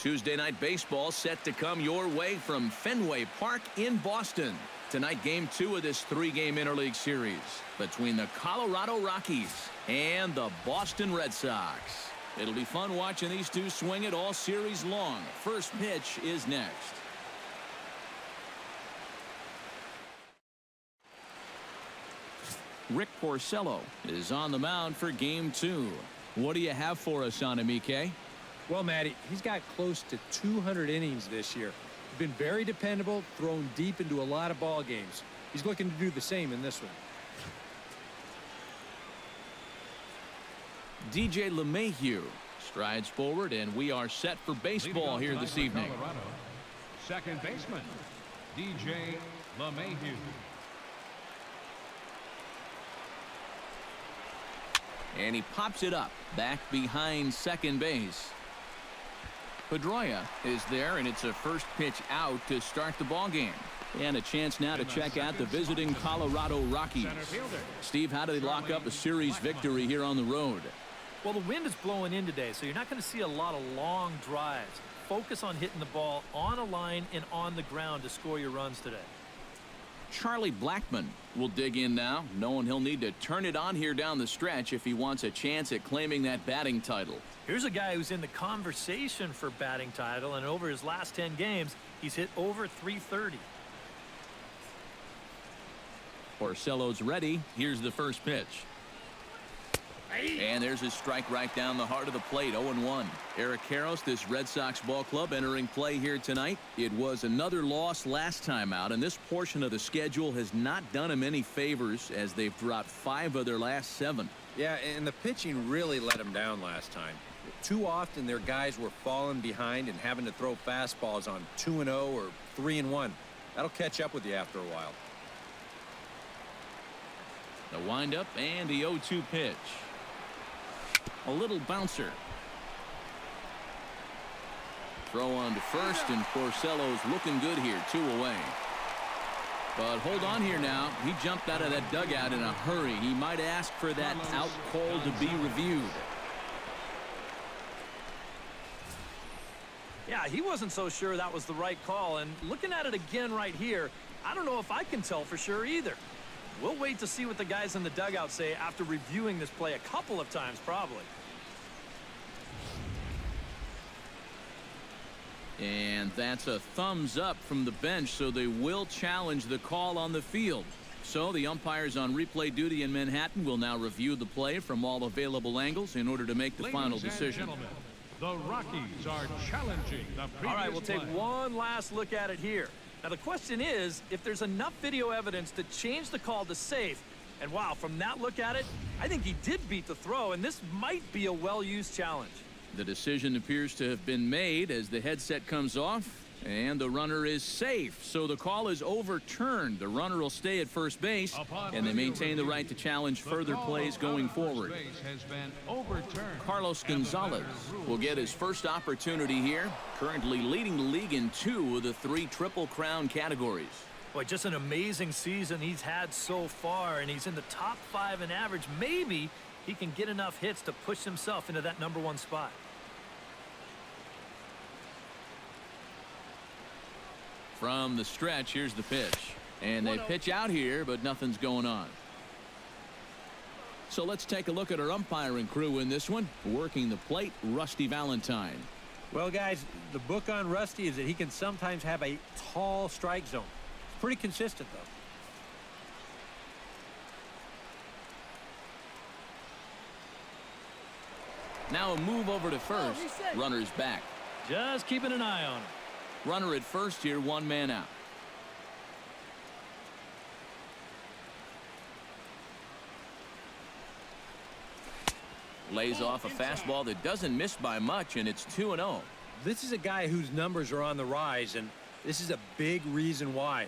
Tuesday night baseball set to come your way from Fenway Park in Boston. Tonight, game 2 of this 3-game interleague series between the Colorado Rockies and the Boston Red Sox. It'll be fun watching these two swing it all series long. First pitch is next. Rick Porcello is on the mound for game 2. What do you have for us on him, EK? Well, Matty, he's got close to 200 innings this year. Been very dependable, thrown deep into a lot of ball games. He's looking to do the same in this one. DJ LeMahieu strides forward, and we are set for baseball here this evening. Colorado, second baseman, DJ LeMahieu. And he pops it up back behind second base. Pedroia is there, and it's a first pitch out to start the ball game. And a chance now to check out the visiting Colorado Rockies. Steve, how do they lock up a series victory here on the road? Well, the wind is blowing in today, so you're not going to see a lot of long drives. Focus on hitting the ball on a line and on the ground to score your runs today. Charlie Blackmon will dig in now, knowing he'll need to turn it on here down the stretch if he wants a chance at claiming that batting title. Here's a guy who's in the conversation for batting title, and over his last 10 games, he's hit over .330. Porcello's ready. Here's the first pitch. And there's his strike right down the heart of the plate, 0-1. Eric Karros, this Red Sox ball club, entering play here tonight. It was another loss last time out, and this portion of the schedule has not done him any favors as they've dropped 5 of their last 7. Yeah, and the pitching really let him down last time. Too often their guys were falling behind and having to throw fastballs on 2-0 or 3-1. That'll catch up with you after a while. The windup and the 0-2 pitch. A little bouncer. Throw on to first, and Porcello's looking good here, 2 away. But hold on here now. He jumped out of that dugout in a hurry. He might ask for that out call to be reviewed. Yeah, he wasn't so sure that was the right call, and looking at it again right here, I don't know if I can tell for sure either. We'll wait to see what the guys in the dugout say after reviewing this play a couple of times, probably. And that's a thumbs up from the bench, so they will challenge the call on the field. So the umpires on replay duty in Manhattan will now review the play from all available angles in order to make the final decision. The Rockies are challenging the previous All right, we'll take one last look at it here. Now, the question is, if there's enough video evidence to change the call to safe, and wow, from that look at it, I think he did beat the throw, and this might be a well-used challenge. The decision appears to have been made as the headset comes off, and the runner is safe. So the call is overturned. The runner will stay at first base, and they maintain the right to challenge further plays going forward. Carlos Gonzalez will get his first opportunity here, currently leading the league in 2 of the 3 Triple Crown categories. Boy, just an amazing season he's had so far, and he's in the top 5 in average. Maybe he can get enough hits to push himself into that #1 spot. From the stretch, here's the pitch. And they pitch out here, but nothing's going on. So let's take a look at our umpiring crew in this one. Working the plate, Rusty Valentine. Well, guys, the book on Rusty is that he can sometimes have a tall strike zone. It's pretty consistent, though. Now a move over to first. Runner's back. Just keeping an eye on him. Runner at first here, 1 man out. Lays off a fastball that doesn't miss by much, and it's 2-0. This is a guy whose numbers are on the rise, and this is a big reason why.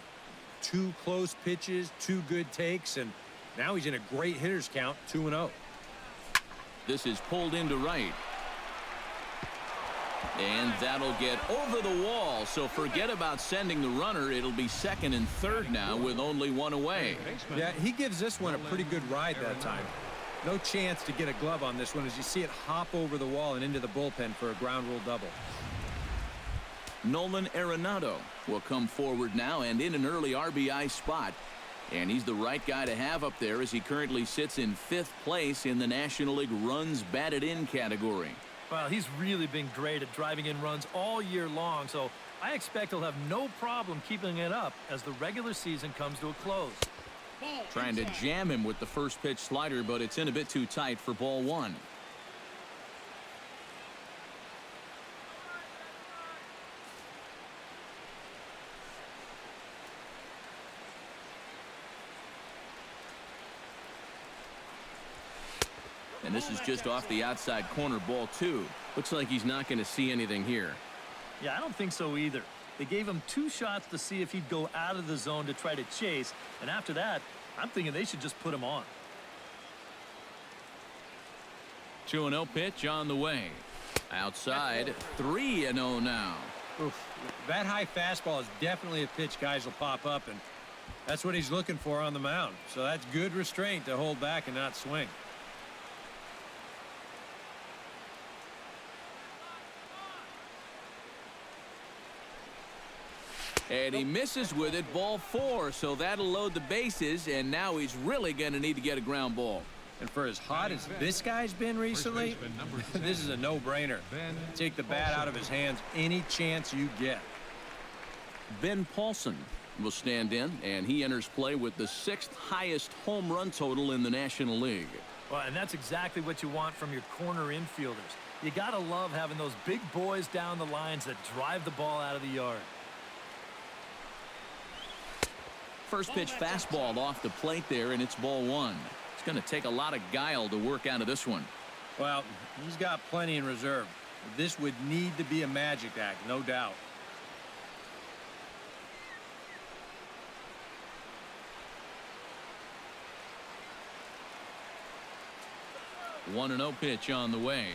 2 close pitches, 2 good takes, and now he's in a great hitter's count, 2-0. This is pulled into right. And that'll get over the wall, so forget about sending the runner. It'll be second and third now with only 1 away. Yeah, he gives this one a pretty good ride that time. No chance to get a glove on this one as you see it hop over the wall and into the bullpen for a ground rule double. Nolan Arenado will come forward now and in an early RBI spot. And he's the right guy to have up there as he currently sits in 5th place in the National League runs batted in category. Well, he's really been great at driving in runs all year long, so I expect he'll have no problem keeping it up as the regular season comes to a close. Trying to jam him with the first pitch slider, but it's in a bit too tight for ball 1. And this is just off the outside corner, ball 2. Looks like he's not going to see anything here. Yeah, I don't think so either. They gave him 2 shots to see if he'd go out of the zone to try to chase, and after that, I'm thinking they should just put him on. 2-0 pitch on the way. Outside, 3-0 now. Oof. That high fastball is definitely a pitch guys will pop up, and that's what he's looking for on the mound. So that's good restraint to hold back and not swing. And he misses with it, ball 4, so that'll load the bases, and now he's really going to need to get a ground ball. And for as hot as this guy's been recently, this is a no-brainer. Take the bat out of his hands any chance you get. Ben Paulson will stand in, and he enters play with the 6th highest home run total in the National League. Well, and that's exactly what you want from your corner infielders. You got to love having those big boys down the lines that drive the ball out of the yard. First pitch fastball off the plate there, and it's ball 1. It's going to take a lot of guile to work out of this one. Well, he's got plenty in reserve. This would need to be a magic act, no doubt. One 1-0 pitch on the way.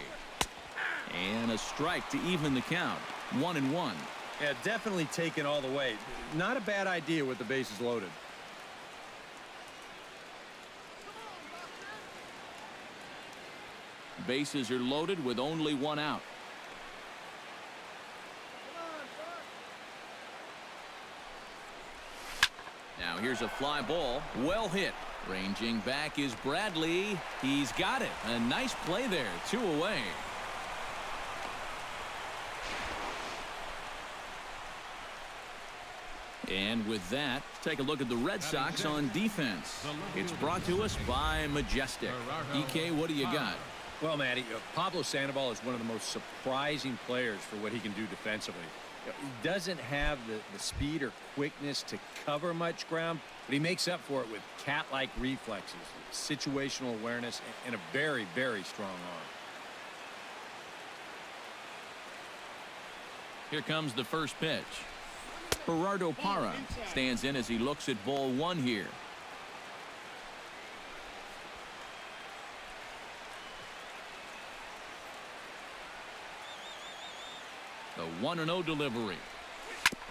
And a strike to even the count. 1-1. Yeah, definitely taken all the way. Not a bad idea with the bases loaded. Bases are loaded with only 1 out. Now here's a fly ball. Well hit. Ranging back is Bradley. He's got it. A nice play there. 2 away. And with that, take a look at the Red Sox on defense. It's brought to us by Majestic. EK, what do you got? Well, Matty, Pablo Sandoval is one of the most surprising players for what he can do defensively. He doesn't have the speed or quickness to cover much ground, but he makes up for it with cat-like reflexes, situational awareness, and a very, very strong arm. Here comes the first pitch. Gerardo Parra stands in as he looks at ball 1 here. The 1-0 delivery.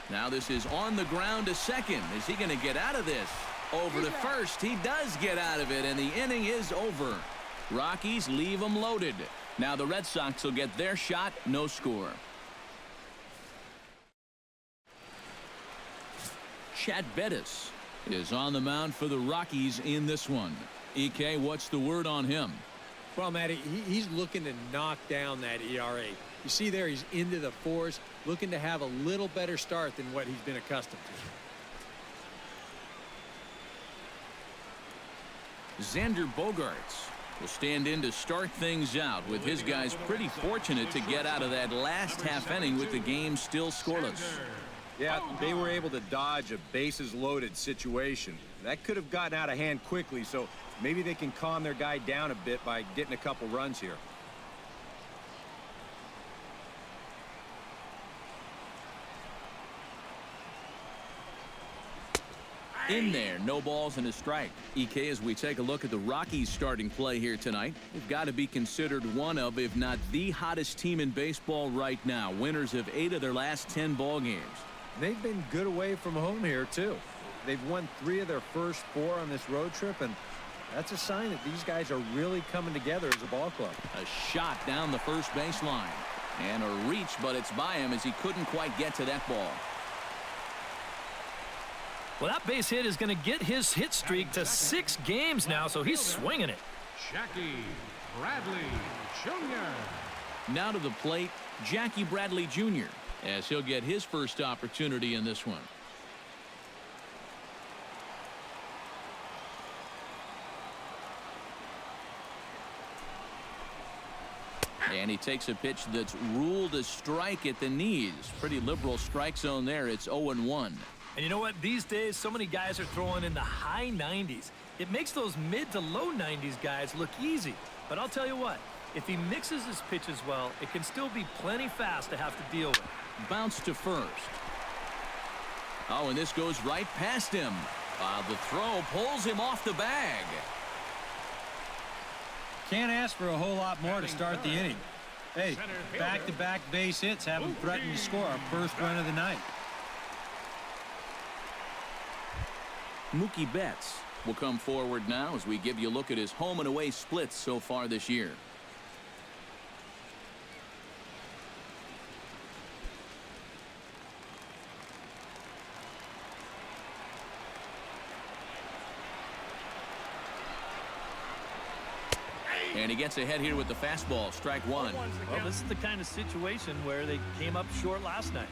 Now this is on the ground to second. Is he going to get out of this? Over to first. He does get out of it, and the inning is over. Rockies leave them loaded. Now the Red Sox will get their shot. No score. Chad Bettis is on the mound for the Rockies in this one. EK, what's the word on him? Well, Matty, he's looking to knock down that ERA. You see there, he's into the 4s, looking to have a little better start than what he's been accustomed to. Xander Bogaerts will stand in to start things out, with his guys pretty fortunate to get out of that last half inning with the game still scoreless. Yeah, they were able to dodge a bases-loaded situation. That could have gotten out of hand quickly, so maybe they can calm their guy down a bit by getting a couple runs here. In there, no balls and a strike. EK, as we take a look at the Rockies starting play here tonight, they've got to be considered one of, if not the hottest team in baseball right now. Winners of 8 of their last 10 ball games. They've been good away from home here, too. They've won 3 of their first 4 on this road trip, and that's a sign that these guys are really coming together as a ball club. A shot down the first baseline. And a reach, but it's by him as he couldn't quite get to that ball. Well, that base hit is going to get his hit streak to 6 games now, so he's swinging it. Jackie Bradley Jr. Now to the plate, Jackie Bradley Jr., as he'll get his first opportunity in this one. And he takes a pitch that's ruled a strike at the knees. Pretty liberal strike zone there. It's 0-1. And you know what? These days, so many guys are throwing in the high 90s. It makes those mid to low 90s guys look easy. But I'll tell you what, if he mixes his pitches well, it can still be plenty fast to have to deal with. Bounce to first. Oh, and this goes right past him. The throw pulls him off the bag. Can't ask for a whole lot more to start the inning. Hey, back-to-back base hits haven't threatened to score our first run of the night. Mookie Betts will come forward now as we give you a look at his home and away splits so far this year. And he gets ahead here with the fastball, strike one. Well, this is the kind of situation where they came up short last night.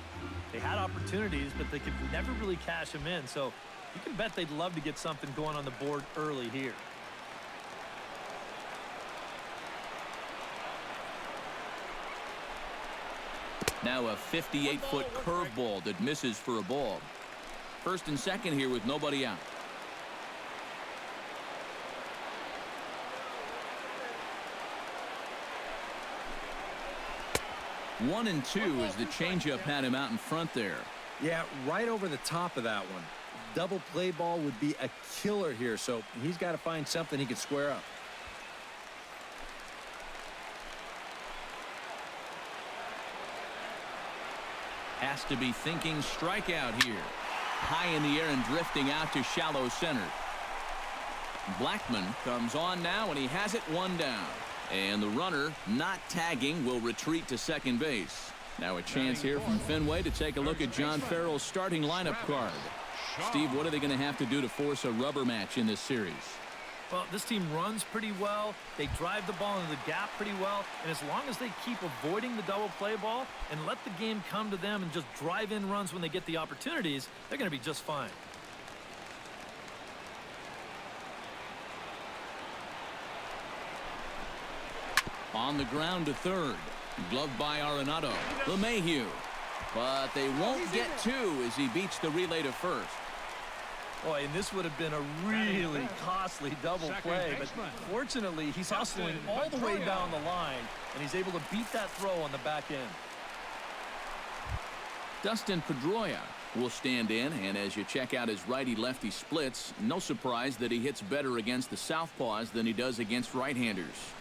They had opportunities, but they could never really cash them in. So you can bet they'd love to get something going on the board early here. Now a 58-foot curveball that misses for a ball. First and second here with nobody out. 1-2 as the changeup had him out in front there. Yeah, right over the top of that one. Double play ball would be a killer here, so he's got to find something he can square up. Has to be thinking strikeout here. High in the air and drifting out to shallow center. Blackman comes on now, and he has it one down. And the runner, not tagging, will retreat to second base. Now a chance here from Fenway to take a look at John Farrell's starting lineup card. Steve, what are they going to have to do to force a rubber match in this series? Well, this team runs pretty well. They drive the ball into the gap pretty well. And as long as they keep avoiding the double play ball and let the game come to them and just drive in runs when they get the opportunities, they're going to be just fine. On the ground to third. Gloved by Arenado. LeMahieu. But they won't get two as he beats the relay to first. Boy, and this would have been a really costly double play, but fortunately he's hustling all the way down the line, and he's able to beat that throw on the back end. Dustin Pedroia will stand in, and as you check out his righty-lefty splits, no surprise that he hits better against the southpaws than he does against right-handers.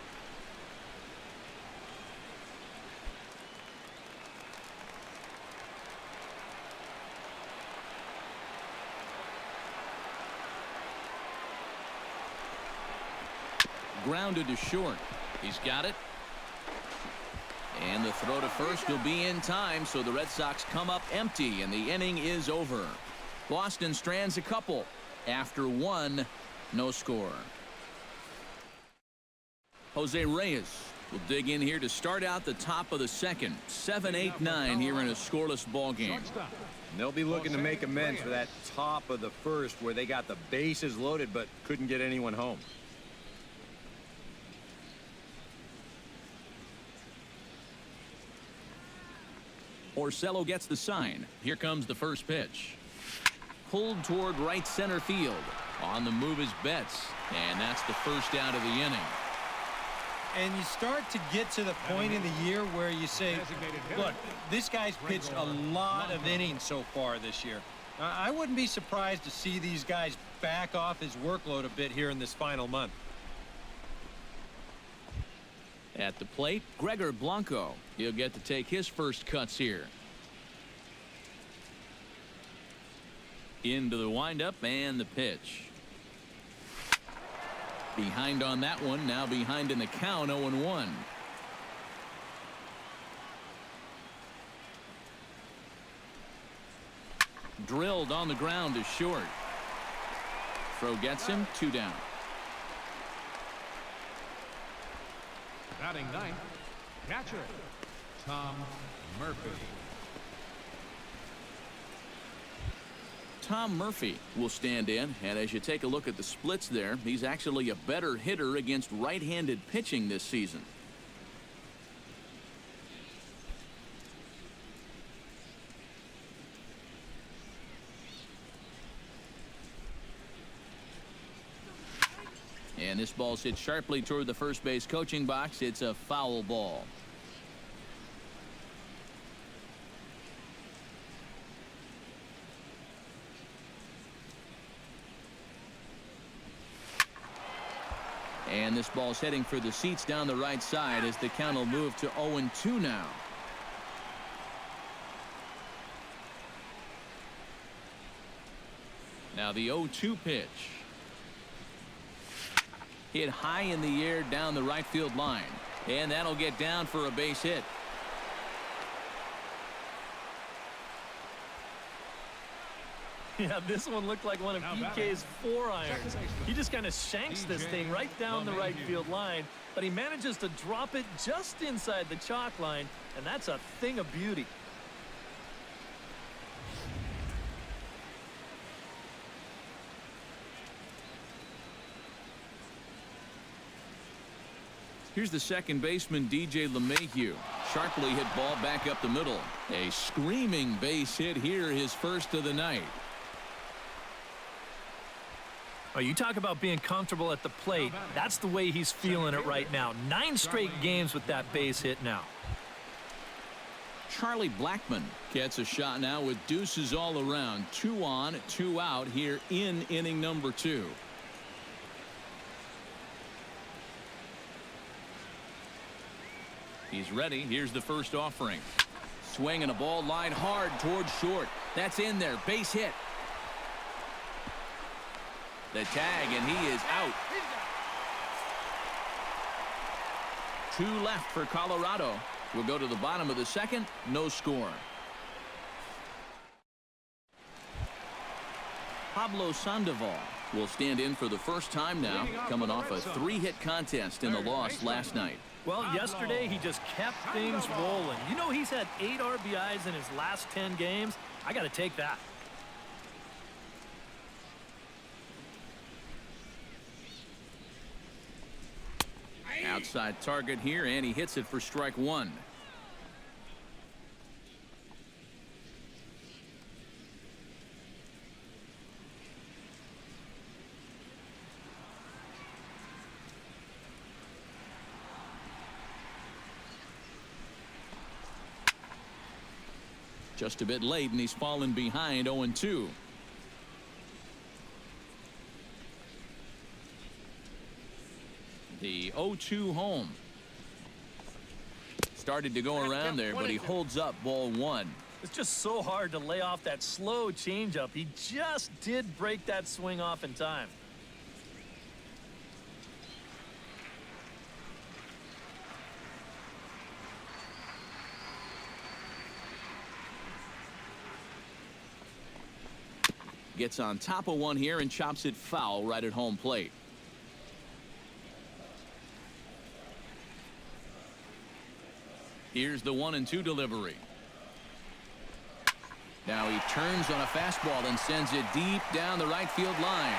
Grounded to short. He's got it. And the throw to first will be in time, so the Red Sox come up empty, and the inning is over. Boston strands a couple. After one, no score. Jose Reyes will dig in here to start out the top of the second. 7-8-9 here in a scoreless ball game. And they'll be looking to make amends for that top of the first where they got the bases loaded but couldn't get anyone home. Orsello gets the sign. Here comes the first pitch. Pulled toward right center field. On the move is Betts. And that's the first out of the inning. And you start to get to the point in the year where you say, look, this guy's pitched a lot of innings so far this year. I wouldn't be surprised to see these guys back off his workload a bit here in this final month. At the plate, Gregor Blanco. He'll get to take his first cuts here. Into the windup and the pitch. Behind on that one, now behind in the count, 0-1. Drilled on the ground to short. Throw gets him 2 down. Batting ninth, catcher, Tom Murphy. Tom Murphy will stand in, and as you take a look at the splits there, he's actually a better hitter against right-handed pitching this season. And this ball's hit sharply toward the first base coaching box. It's a foul ball. And this ball's heading for the seats down the right side as the count will move to 0-2 now. Now the 0-2 pitch. Hit high in the air down the right field line. And that'll get down for a base hit. Yeah, this one looked like one of PK's 4-irons. He just kind of shanks this thing right down the right field line, but he manages to drop it just inside the chalk line, and that's a thing of beauty. Here's the second baseman, DJ LeMahieu. Sharply hit ball back up the middle. A screaming base hit here, his first of the night. Oh, you talk about being comfortable at the plate. That's the way he's feeling it right now. 9 straight games with that base hit now. Charlie Blackmon gets a shot now with deuces all around. 2 on, 2 out here in inning number 2. He's ready. Here's the first offering. Swinging a ball line hard towards short. That's in there. Base hit. The tag, and he is out. 2 left for Colorado. We'll go to the bottom of the second. No score. Pablo Sandoval will stand in for the first time now, coming off a 3-hit contest in the loss last night. Well, yesterday he just kept things rolling. You know, he's had 8 RBIs in his last 10 games. I got to take that. Outside target here, and he hits it for strike 1. Just a bit late, and he's fallen behind 0-2. The 0-2 home. Started to go around there, but he holds up ball 1. It's just so hard to lay off that slow changeup. He just did break that swing off in time. Gets on top of one here and chops it foul right at home plate. Here's the 1-2 delivery. Now he turns on a fastball and sends it deep down the right field line.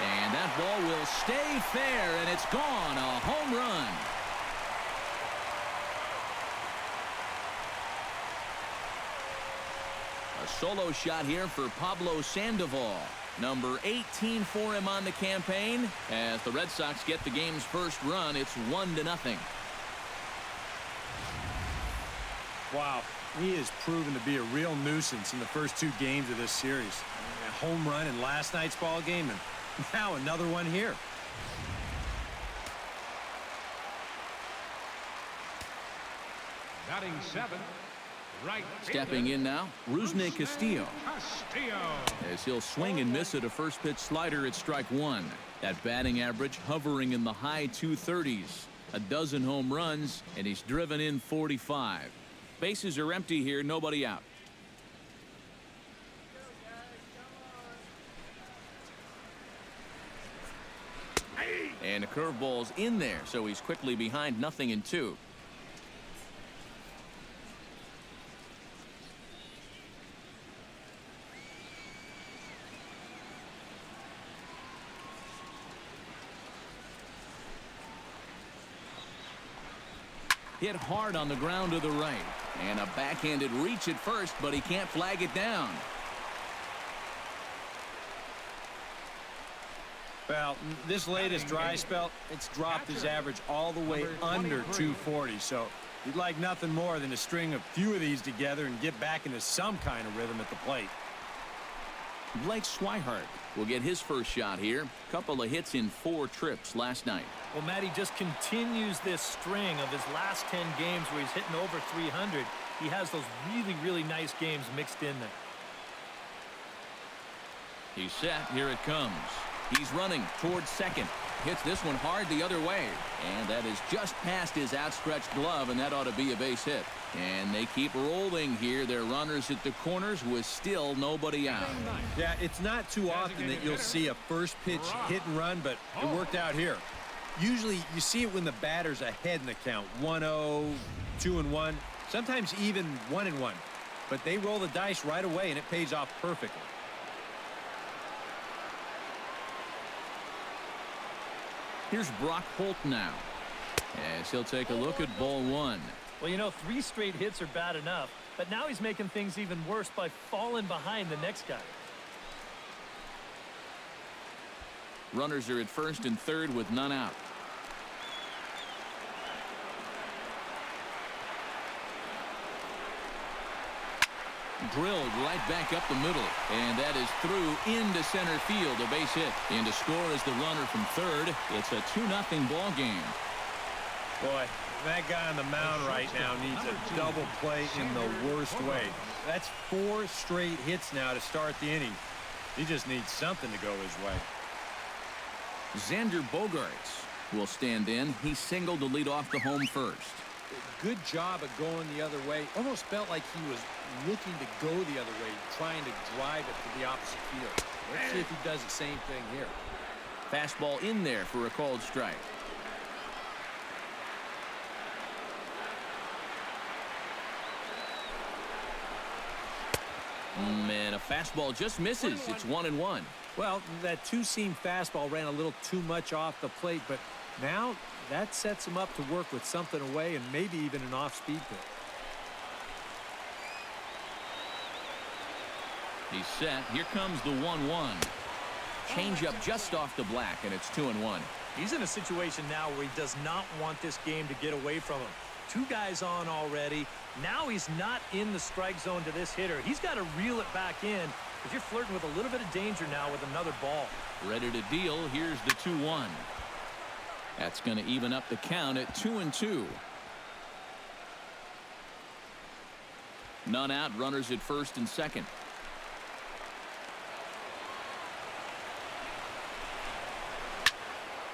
And that ball will stay fair, and it's gone. A home run. A solo shot here for Pablo Sandoval. Number 18 for him on the campaign. As the Red Sox get the game's first run, it's 1-0. Wow, he has proven to be a real nuisance in the first 2 games of this series. A home run in last night's ball game, and now another one here. Batting 7th, right. Stepping in now, Rusney Castillo. As he'll swing and miss at a first pitch slider at strike 1. That batting average hovering in the high 230s. A dozen home runs, and he's driven in 45. Bases are empty here, nobody out. And the curveball's in there, so he's quickly behind 0-2. Hit hard on the ground to the right. And a backhanded reach at first, but he can't flag it down. Well, this latest dry spell, it's dropped his average all the way under 240. So he'd like nothing more than to string a few of these together and get back into some kind of rhythm at the plate. Blake Swihart will get his first shot here. Couple of hits in 4 trips last night. Well, Matty just continues this string of his last 10 games where he's hitting over 300. He has those really, really nice games mixed in there. He's set. Here it comes. He's running towards second. Hits this one hard the other way. And that is just past his outstretched glove, and that ought to be a base hit. And they keep rolling here. Their runners at the corners with still nobody out. Yeah, it's not too often that you'll see a first pitch hit and run, but it worked out here. Usually you see it when the batter's ahead in the count. 1-0, 2-1, sometimes even 1-1. But they roll the dice right away, and it pays off perfectly. Here's Brock Holt now, as he'll take a look at ball 1. Well, you know, 3 straight hits are bad enough, but now he's making things even worse by falling behind the next guy. Runners are at first and third with none out. Drilled right back up the middle, and that is through into center field, a base hit. And to score is the runner from third. It's a 2-0 ball game. Boy, that guy on the mound right now needs a double play in the worst way. That's 4 straight hits now to start the inning. He just needs something to go his way. Xander Bogaerts will stand in. He singled to lead off the home first. Good job at going the other way. Almost felt like he was looking to go the other way, trying to drive it to the opposite field. Let's see if he does the same thing here. Fastball in there for a called strike. Man, a fastball just misses. It's 1-1. Well, that two-seam fastball ran a little too much off the plate, but now that sets him up to work with something away and maybe even an off-speed pitch. He's set. Here comes the 1-1. Changeup just off the black, and it's 2-1. He's in a situation now where he does not want this game to get away from him. 2 guys on already. Now he's not in the strike zone to this hitter. He's got to reel it back in if you're flirting with a little bit of danger now with another ball. Ready to deal. Here's the 2-1. That's going to even up the count at 2-2. None out. Runners at first and second.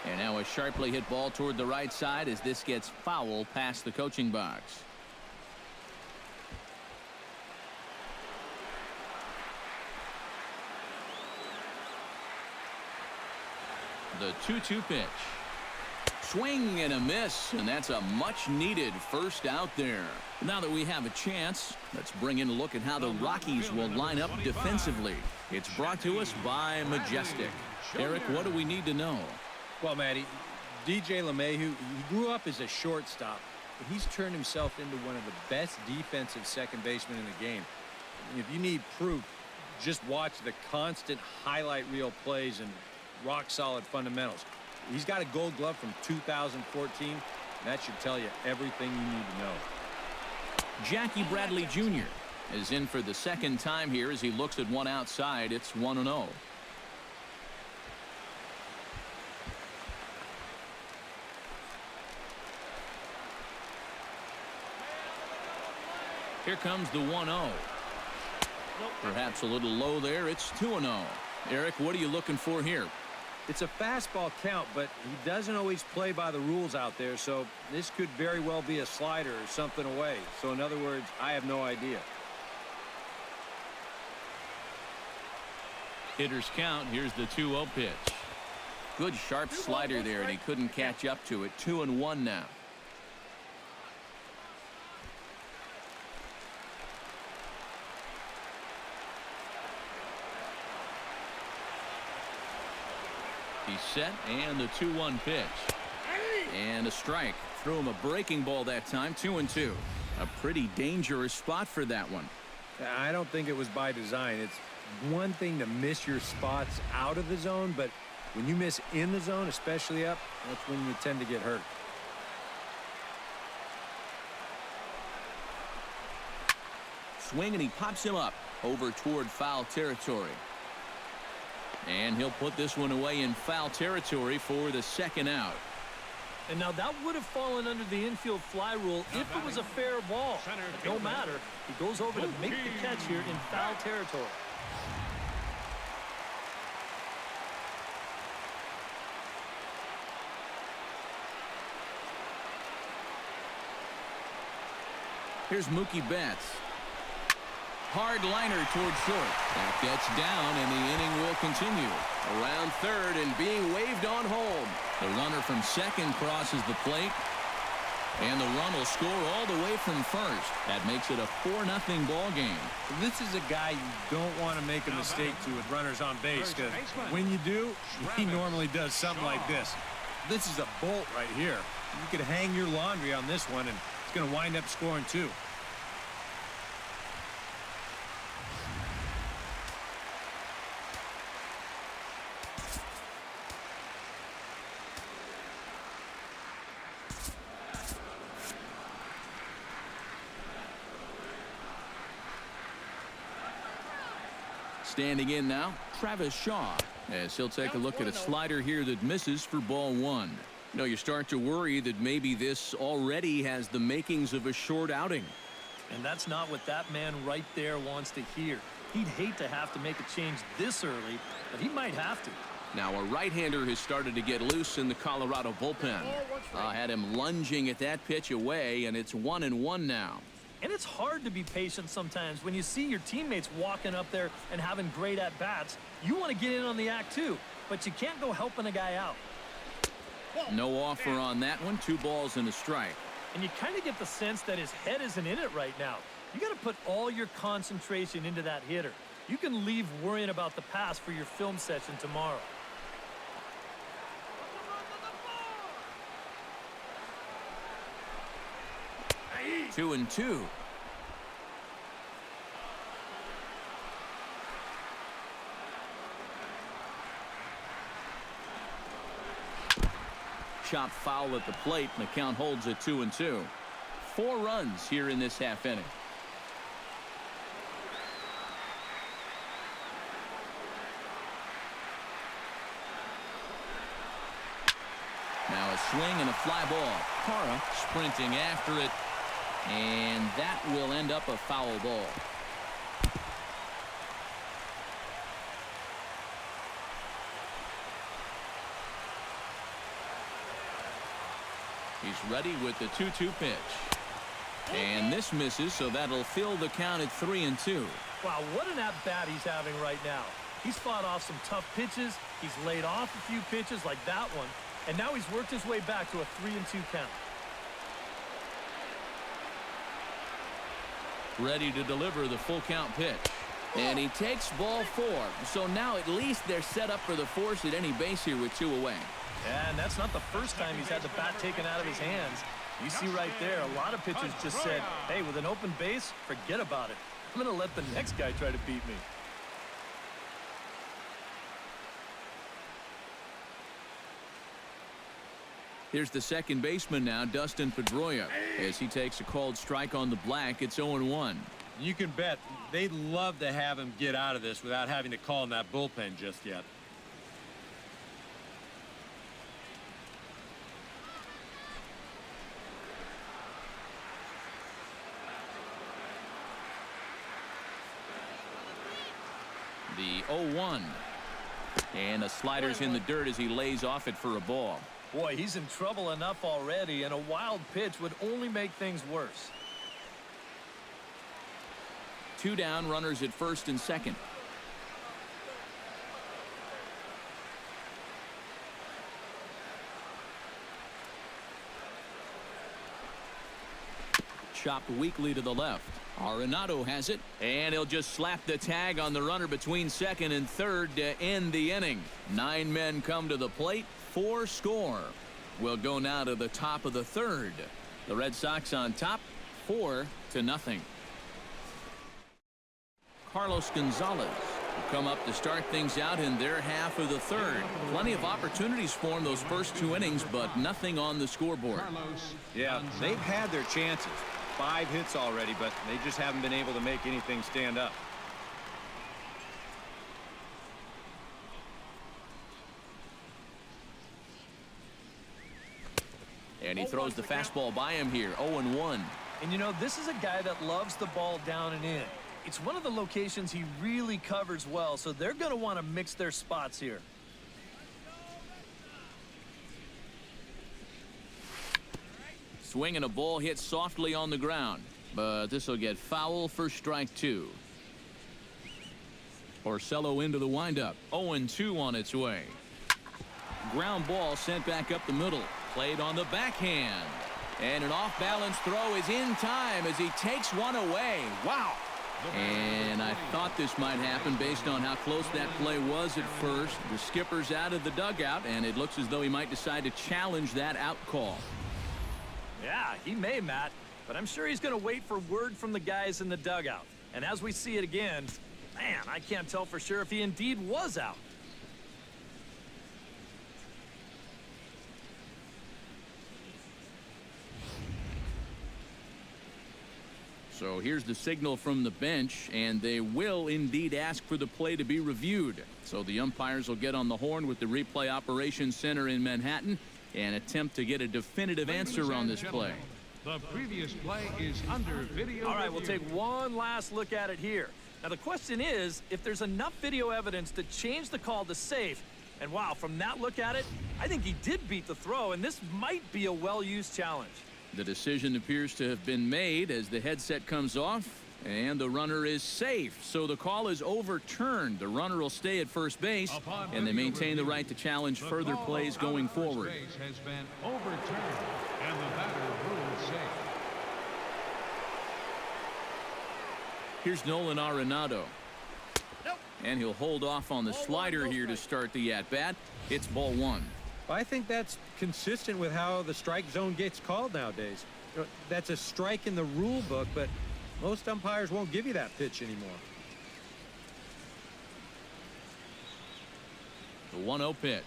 And now a sharply hit ball toward the right side as this gets foul past the coaching box. The 2-2 pitch. Swing and a miss, and that's a much-needed first out there. Now that we have a chance, let's bring in a look at how the Rockies will line up defensively. It's brought to us by Majestic. Eric, what do we need to know? Well, Matty, DJ LeMahieu, he grew up as a shortstop, but he's turned himself into one of the best defensive second basemen in the game. If you need proof, just watch the constant highlight reel plays and rock-solid fundamentals. He's got a gold glove from 2014. And that should tell you everything you need to know. Jackie Bradley Jr. is in for the second time here as he looks at one outside. It's 1-0. Here comes the 1-0. Perhaps a little low there. It's 2-0. Eric, what are you looking for here? It's a fastball count, but he doesn't always play by the rules out there, so this could very well be a slider or something away. So in other words, I have no idea. Hitters count. Here's the 2-0 pitch. Good sharp slider there, and he couldn't catch up to it. 2-1 now. He's set, and the 2-1 pitch. And a strike. Threw him a breaking ball that time. 2-2. A pretty dangerous spot for that one. I don't think it was by design. It's one thing to miss your spots out of the zone, but when you miss in the zone, especially up, that's when you tend to get hurt. Swing, and he pops him up over toward foul territory. And he'll put this one away in foul territory for the second out. And now that would have fallen under the infield fly rule if it was a fair ball. But no matter, he goes over to make the catch here in foul territory. Here's Mookie Betts. Hard liner toward short. That gets down, and the inning will continue. Around third and being waved on home. The runner from second crosses the plate. And the run will score all the way from first. That makes it a 4-0 ball game. This is a guy you don't want to make a mistake to with runners on base, because when you do, he normally does something like this. This is a bolt right here. You could hang your laundry on this one, and it's going to wind up scoring two. Standing in now, Travis Shaw, as he'll take a look at a slider here that misses for ball one. You know, you start to worry that maybe this already has the makings of a short outing. And that's not what that man right there wants to hear. He'd hate to have to make a change this early, but he might have to. Now a right-hander has started to get loose in the Colorado bullpen. Had him lunging at that pitch away, and it's 1-1 now. And it's hard to be patient sometimes when you see your teammates walking up there and having great at-bats. You want to get in on the act too, but you can't go helping a guy out. No offer on that one. 2 balls and a strike. And you kind of get the sense that his head isn't in it right now. You got to put all your concentration into that hitter. You can leave worrying about the pass for your film session tomorrow. Two and two. Chop foul at the plate, and the count holds at 2-2. 4 runs here in this half inning. Now a swing and a fly ball. Cara sprinting after it, and that will end up a foul ball. He's ready with the 2-2 pitch. And this misses, so that'll fill the count at 3-2. Wow, what an at-bat he's having right now. He's fought off some tough pitches. He's laid off a few pitches like that one. And now he's worked his way back to a 3-2 count. Ready to deliver the full count pitch. And he takes ball 4. So now at least they're set up for the force at any base here with 2 away. And that's not the first time he's had the bat taken out of his hands. You see right there, a lot of pitchers just said, hey, with an open base, forget about it. I'm going to let the next guy try to beat me. Here's the second baseman now, Dustin Pedroia. As he takes a called strike on the black, it's 0-1. You can bet they'd love to have him get out of this without having to call in that bullpen just yet. The 0-1. And a slider's in the dirt as he lays off it for a ball. Boy, he's in trouble enough already, and a wild pitch would only make things worse. 2 down, runners at first and second. chopped weakly to the left. Arenado has it, and he'll just slap the tag on the runner between second and third to end the inning. 9 men come to the plate, 4 score. We'll go now to the top of the third. The Red Sox on top, 4-0. Carlos Gonzalez will come up to start things out in their half of the third. Plenty of opportunities for him those first 2 innings, but nothing on the scoreboard. Yeah, they've had their chances. 5 hits already, but they just haven't been able to make anything stand up. And he throws the fastball by him here, 0-1. And you know, this is a guy that loves the ball down and in. It's one of the locations he really covers well, so they're going to want to mix their spots here. Swing and a ball hit softly on the ground, but this will get foul for strike 2. Porcello into the windup, 0-2 on its way. Ground ball sent back up the middle, played on the backhand, and an off-balance throw is in time as he takes one away. Wow. And I thought this might happen based on how close that play was at first. The skipper's out of the dugout, and it looks as though he might decide to challenge that out call. Yeah, he may, Matt, but I'm sure he's going to wait for word from the guys in the dugout. And as we see it again, man, I can't tell for sure if he indeed was out. So here's the signal from the bench, and they will indeed ask for the play to be reviewed. So the umpires will get on the horn with the replay operations center in Manhattan and attempt to get a definitive answer on this play. The previous play is under video. All right, we'll review. take one last look at it here. Now the question is if there's enough video evidence to change the call to safe. And wow, from that look at it, I think he did beat the throw, and this might be a well-used challenge. The decision appears to have been made as the headset comes off, and the runner is safe. So the call is overturned. The runner will stay at first base, and they maintain the right to challenge further plays going forward. Base has been overturned, and the batter ruled safe. Here's Nolan Arenado. And he'll hold off on the slider here to start the at-bat. It's ball 1. I think that's consistent with how the strike zone gets called nowadays. That's a strike in the rule book, but most umpires won't give you that pitch anymore. The 1-0 pitch.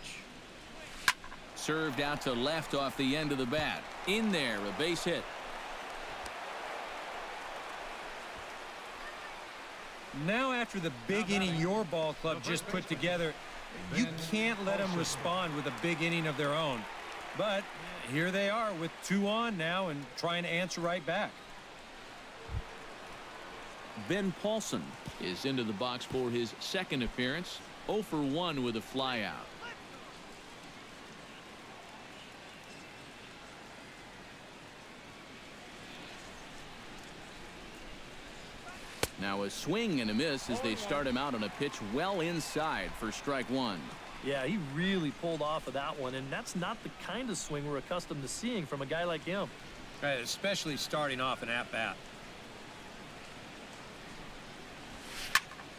Served out to left off the end of the bat. In there, a base hit. Now after the big inning your ball club just put together, you can't let them respond with a big inning of their own. But here they are with 2 on now and trying to answer right back. Ben Paulson is into the box for his second appearance. 0 for 1 with a flyout. Now a swing and a miss as they start him out on a pitch well inside for strike 1. Yeah, he really pulled off of that one, and that's not the kind of swing we're accustomed to seeing from a guy like him. Right, especially starting off an at-bat.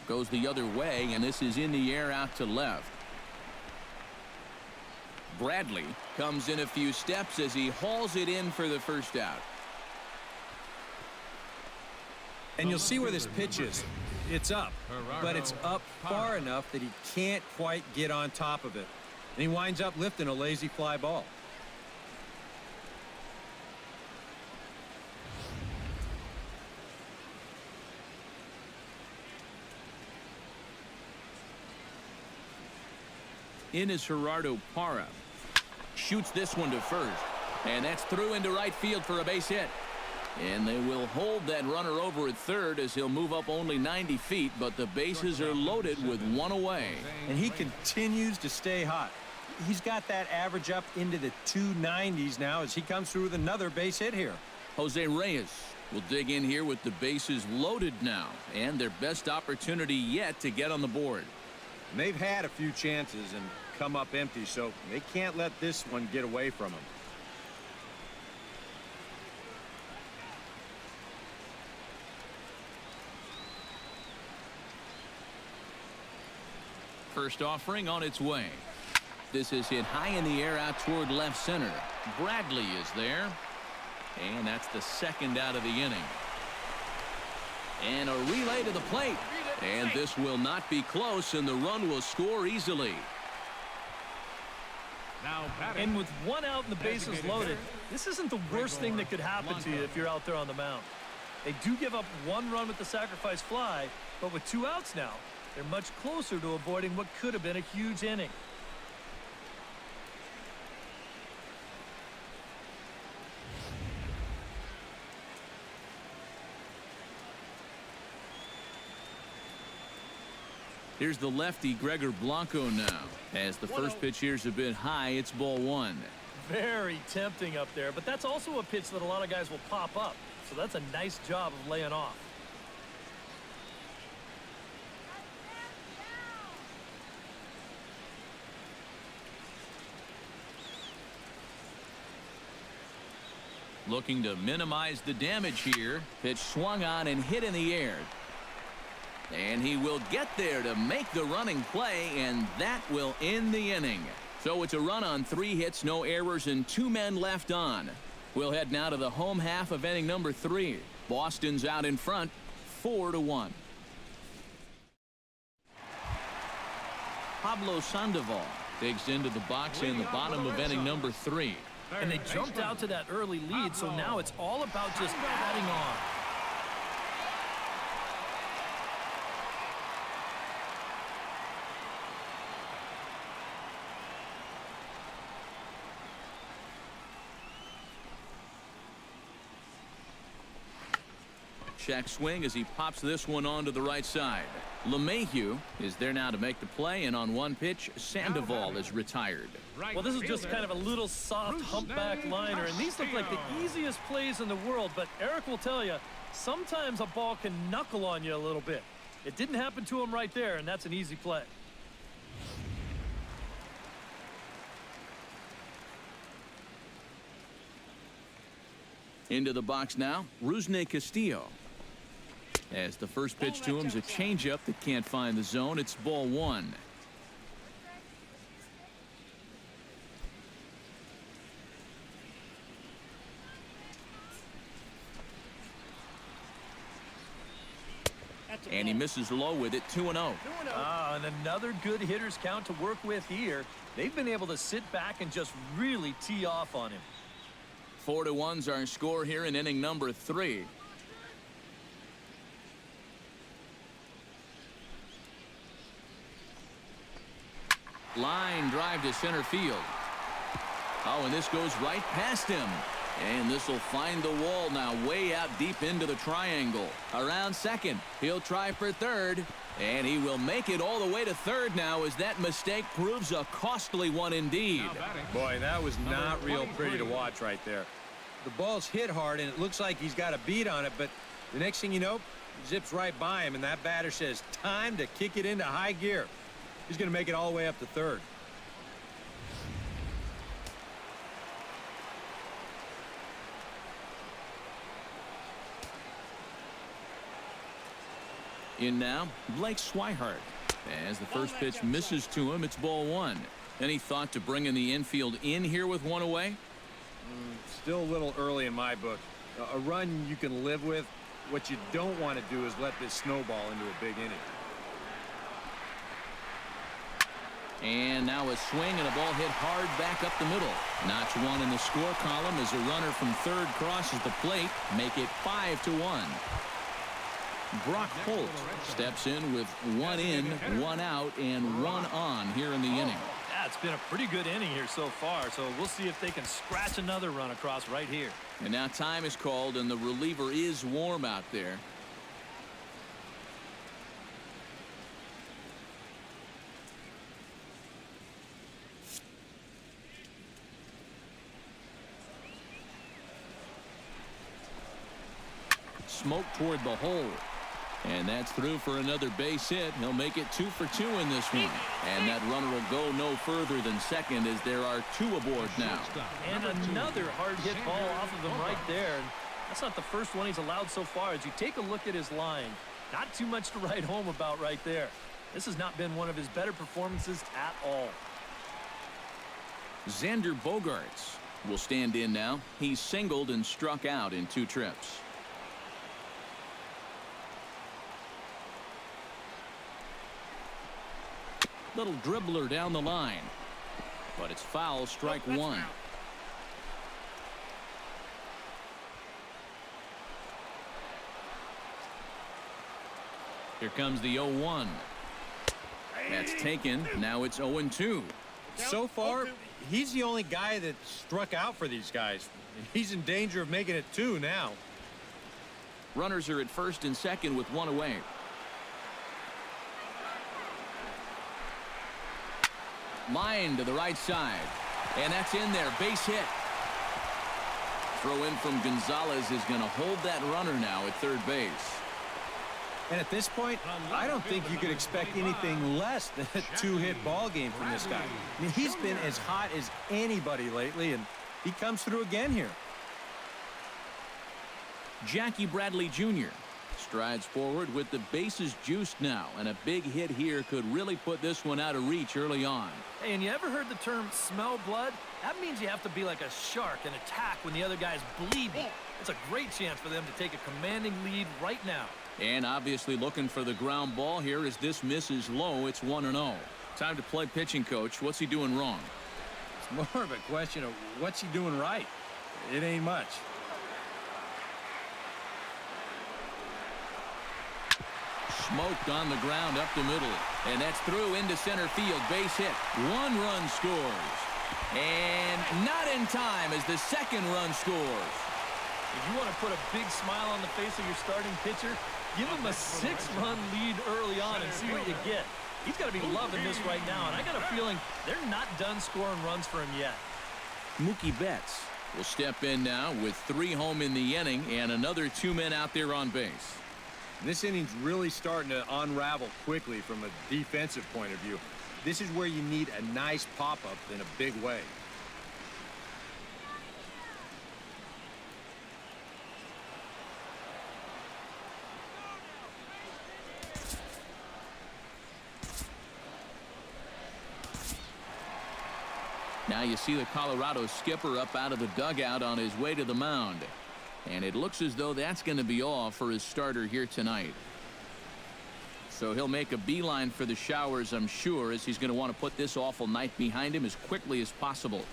Goes the other way, and this is in the air out to left. Bradley comes in a few steps as he hauls it in for the first out. And you'll see where this pitch is. It's up, but it's up far enough that he can't quite get on top of it. And he winds up lifting a lazy fly ball. In is Gerardo Parra. Shoots this one to first. And that's through into right field for a base hit. And they will hold that runner over at third as he'll move up only 90 feet, but the bases are loaded with 1 away. And he continues to stay hot. He's got that average up into the 290s now as he comes through with another base hit here. Jose Reyes will dig in here with the bases loaded now, and their best opportunity yet to get on the board. And they've had a few chances and come up empty, so they can't let this one get away from them. First offering on its way. This is hit high in the air out toward left center. Bradley is there. And that's the second out of the inning. And a relay to the plate. And this will not be close, and the run will score easily. Now batting. And with one out and the bases loaded, this isn't the worst thing that could happen to you if you're out there on the mound. They do give up one run with the sacrifice fly, but with 2 outs now, they're much closer to avoiding what could have been a huge inning. Here's the lefty, Gregor Blanco, now. As the first pitch here's a bit high, it's ball 1. Very tempting up there, but that's also a pitch that a lot of guys will pop up. So that's a nice job of laying off. Looking to minimize the damage here. Pitch swung on and hit in the air. And he will get there to make the running play, and that will end the inning. So it's a run on 3 hits, no errors, and 2 men left on. We'll head now to the home half of inning number 3. Boston's out in front, 4-1. Pablo Sandoval digs into the box in the bottom of inning number 3. And they jumped out to that early lead, so now it's all about just adding on. Check swing as he pops this one onto the right side. LeMahieu is there now to make the play, and on one pitch, Sandoval is retired. Well, this is just kind of a little soft humpback liner, and these look like the easiest plays in the world, but Eric will tell you, sometimes a ball can knuckle on you a little bit. It didn't happen to him right there, and that's an easy play. Into the box now, Rusney Castillo. As the first pitch to him is a changeup that can't find the zone. It's ball 1. And he misses low with it, 2-0. And another good hitter's count to work with here. They've been able to sit back and just really tee off on him. 4-1's our score here in inning number 3. Line drive to center field. Oh, and this goes right past him. And this will find the wall now, way out deep into the triangle. Around second. He'll try for third. And he will make it all the way to third now, as that mistake proves a costly one indeed. Boy, that was not real pretty to watch right there. The ball's hit hard, and it looks like he's got a beat on it, but the next thing you know, it zips right by him, and that batter says, time to kick it into high gear. He's going to make it all the way up to third. In now, Blake Swihart. As the first pitch misses to him, it's ball 1. Any thought to bringing the infield in here with one away? Still a little early in my book. A run you can live with. What you don't want to do is let this snowball into a big inning. And now a swing and a ball hit hard back up the middle. Notch 1 in the score column as a runner from third crosses the plate. Make it 5-1. Brock Holt steps in with 1 in, 1 out, and 1 on here in the inning. Yeah, it's been a pretty good inning here so far, so we'll see if they can scratch another run across right here. And now time is called, and the reliever is warm out there. Smoke toward the hole. And that's through for another base hit. He'll make it 2 for 2 in this one. And that runner will go no further than second, as there are 2 aboard now. And another hard hit ball off of him right there. And that's not the first one he's allowed so far. As you take a look at his line, not too much to write home about right there. This has not been one of his better performances at all. Xander Bogaerts will stand in now. He's singled and struck out in 2 trips. Little dribbler down the line, but it's foul, strike 1. Here comes the 0-1. That's taken. Now it's 0-2. So far, he's the only guy that struck out for these guys. He's in danger of making it 2 now. Runners are at first and second with 1 away. Line to the right side. And that's in there. Base hit. Throw in from Gonzalez is going to hold that runner now at third base. And at this point, I don't think you could expect anything less than a 2-hit ball game from this guy. I mean, he's been as hot as anybody lately, and he comes through again here. Jackie Bradley Jr. strides forward with the bases juiced now, and a big hit here could really put this one out of reach early on. Hey, and you ever heard the term smell blood? That means you have to be like a shark and attack when the other guy's bleeding. It's a great chance for them to take a commanding lead right now. And obviously looking for the ground ball here as this misses low. It's 1-0. Time to play pitching coach. What's he doing wrong? It's more of a question of what's he doing right. It ain't much. Smoked on the ground up the middle. And that's through into center field. Base hit. 1 run scores. And not in time as the 2nd run scores. If you want to put a big smile on the face of your starting pitcher, give him a 6-run lead early on and see what you get. He's got to be loving this right now, and I got a feeling they're not done scoring runs for him yet. Mookie Betts will step in now with 3 home in the inning and another 2 men out there on base. This inning's really starting to unravel quickly from a defensive point of view. This is where you need a nice pop-up in a big way. Now you see the Colorado skipper up out of the dugout on his way to the mound. And it looks as though that's going to be all for his starter here tonight. So he'll make a beeline for the showers, I'm sure, as he's going to want to put this awful night behind him as quickly as possible.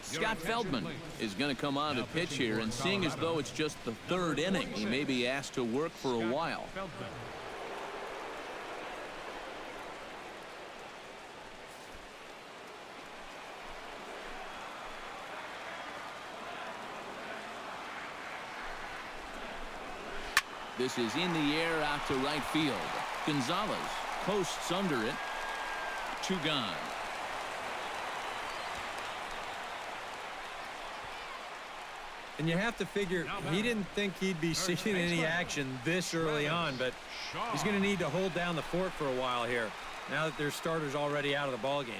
Scott Feldman is going to come on to pitch here, and seeing as though it's just the 3rd inning, he may be asked to work for a while. This is in the air out to right field. Gonzalez posts under it. 2 gone. And you have to figure he didn't think he'd be seeing any action this early on, but he's going to need to hold down the fort for a while here now that their starter's already out of the ball game.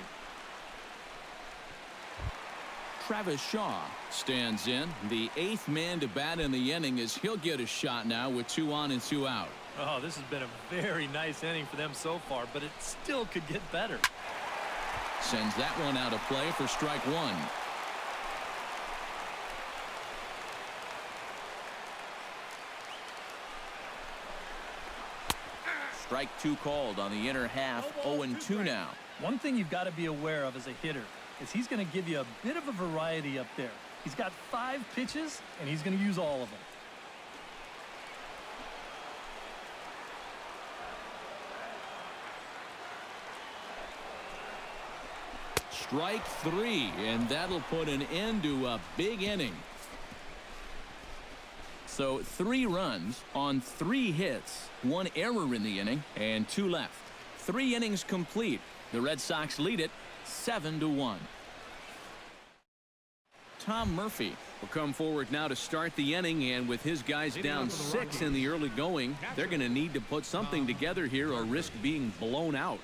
Travis Shaw stands in. The 8th man to bat in the inning as he'll get a shot now with 2 on and 2 out. Oh, this has been a very nice inning for them so far, but it still could get better. Sends that one out of play for strike 1. Strike 2 called on the inner half. 0-2 now. One thing you've got to be aware of as a hitter is he's going to give you a bit of a variety up there. He's got 5 pitches, and he's going to use all of them. Strike 3, and that'll put an end to a big inning. So 3 runs on 3 hits, 1 error in the inning, and 2 left. 3 innings complete. The Red Sox lead it 7-1. Tom Murphy will come forward now to start the inning, and with his guys down 6 in the early going, they're going to need to put something together here or risk being blown out.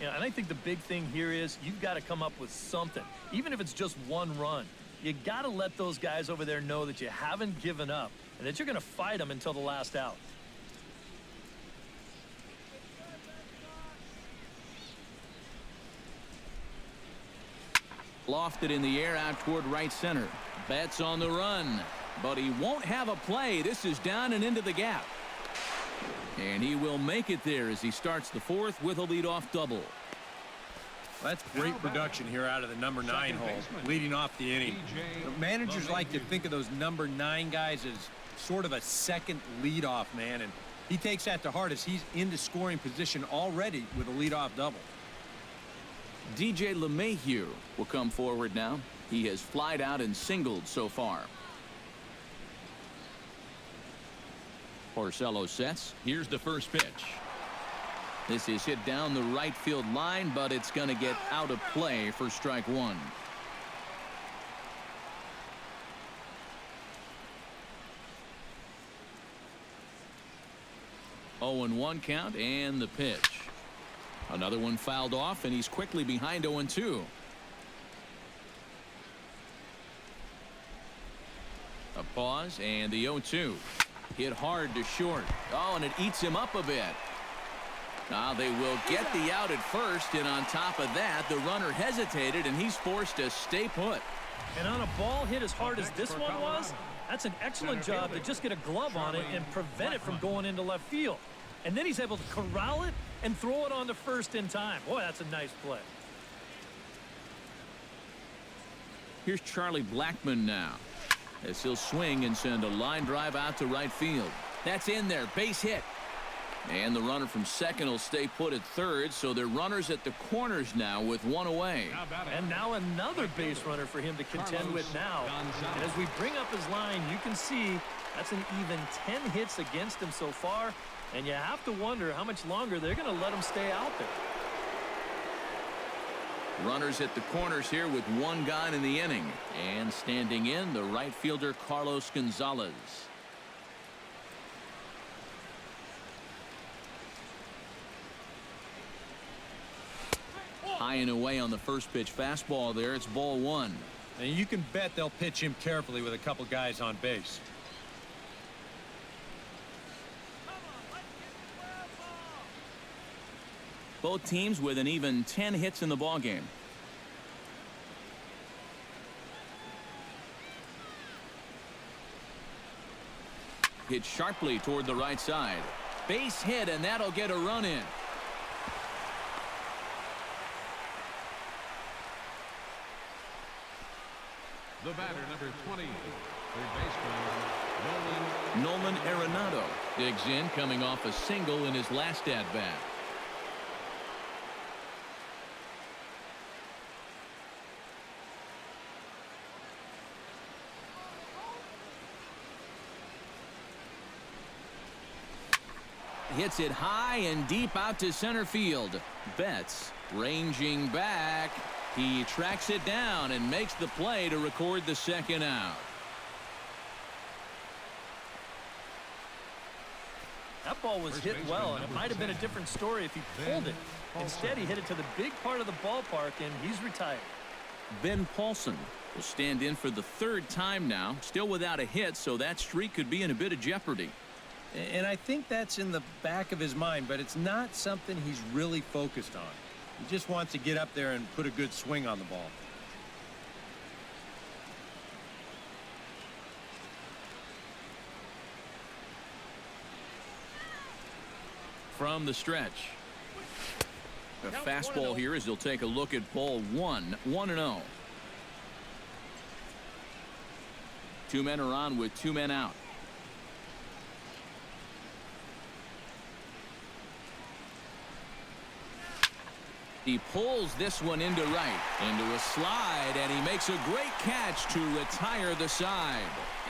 Yeah, and I think the big thing here is you've got to come up with something, even if it's just 1 run. You got to let those guys over there know that you haven't given up and that you're going to fight them until the last out. Lofted in the air out toward right center. Betts on the run, but he won't have a play. This is down and into the gap. And he will make it there as he starts the fourth with a leadoff double. That's great production here out of the number 9 hole, leading off the inning. Managers like to think of those number 9 guys as sort of a second leadoff man, and he takes that to heart as he's into scoring position already with a leadoff double. DJ LeMahieu will come forward now. He has flied out and singled so far. Porcello sets. Here's the first pitch. This is hit down the right field line, but it's going to get out of play for strike one. Oh, and 1 count, and the pitch. Another one fouled off, and he's quickly behind 0-2. A pause, and the 0-2. Hit hard to short. Oh, and it eats him up a bit. Now they will get the out at first, and on top of that, the runner hesitated, and he's forced to stay put. And on a ball hit as hard as this one was, that's an excellent job to just get a glove on it and prevent it from going into left field. And then he's able to corral it and throw it on to first in time. Boy, that's a nice play. Here's Charlie Blackmon now, as he'll swing and send a line drive out to right field. That's in there, base hit. And the runner from second will stay put at third, so they're runners at the corners now with 1 away. And now another base runner for him to contend with now. And as we bring up his line, you can see that's an even 10 hits against him so far. And you have to wonder how much longer they're going to let him stay out there. Runners at the corners here with 1 gone in the inning. And standing in, the right fielder Carlos Gonzalez. High and away on the first pitch fastball there. It's ball 1. And you can bet they'll pitch him carefully with a couple guys on base. Both teams with an even 10 hits in the ballgame. Hit sharply toward the right side. Base hit, and that'll get a run in. The batter, number 20, third baseman, Nolan Arenado digs in, coming off a single in his last at-bat. Hits it high and deep out to center field. Betts ranging back. He tracks it down and makes the play to record the second out. That ball was hit well, and it might have been a different story if he pulled it. Instead, he hit it to the big part of the ballpark, and he's retired. Ben Paulson will stand in for the 3rd time now, still without a hit, so that streak could be in a bit of jeopardy. And I think that's in the back of his mind, but it's not something he's really focused on. He just wants to get up there and put a good swing on the ball. From the stretch. A fastball here as he'll take a look at ball 1. 1-0. 2 men are on with 2 men out. He pulls this one into right, into a slide, and he makes a great catch to retire the side.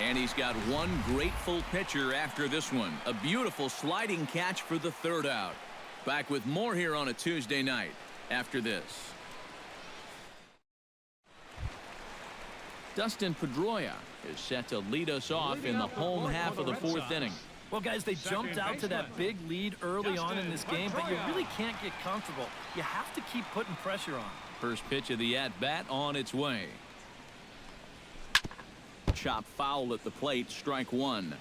And he's got one grateful pitcher after this one. A beautiful sliding catch for the 3rd out. Back with more here on a Tuesday night after this. Dustin Pedroia is set to lead us off in the home half of the 4th inning. Well, guys, they jumped out to that big lead early on in this game, but you really can't get comfortable. You have to keep putting pressure on. First pitch of the at-bat on its way. Chop foul at the plate, strike 1.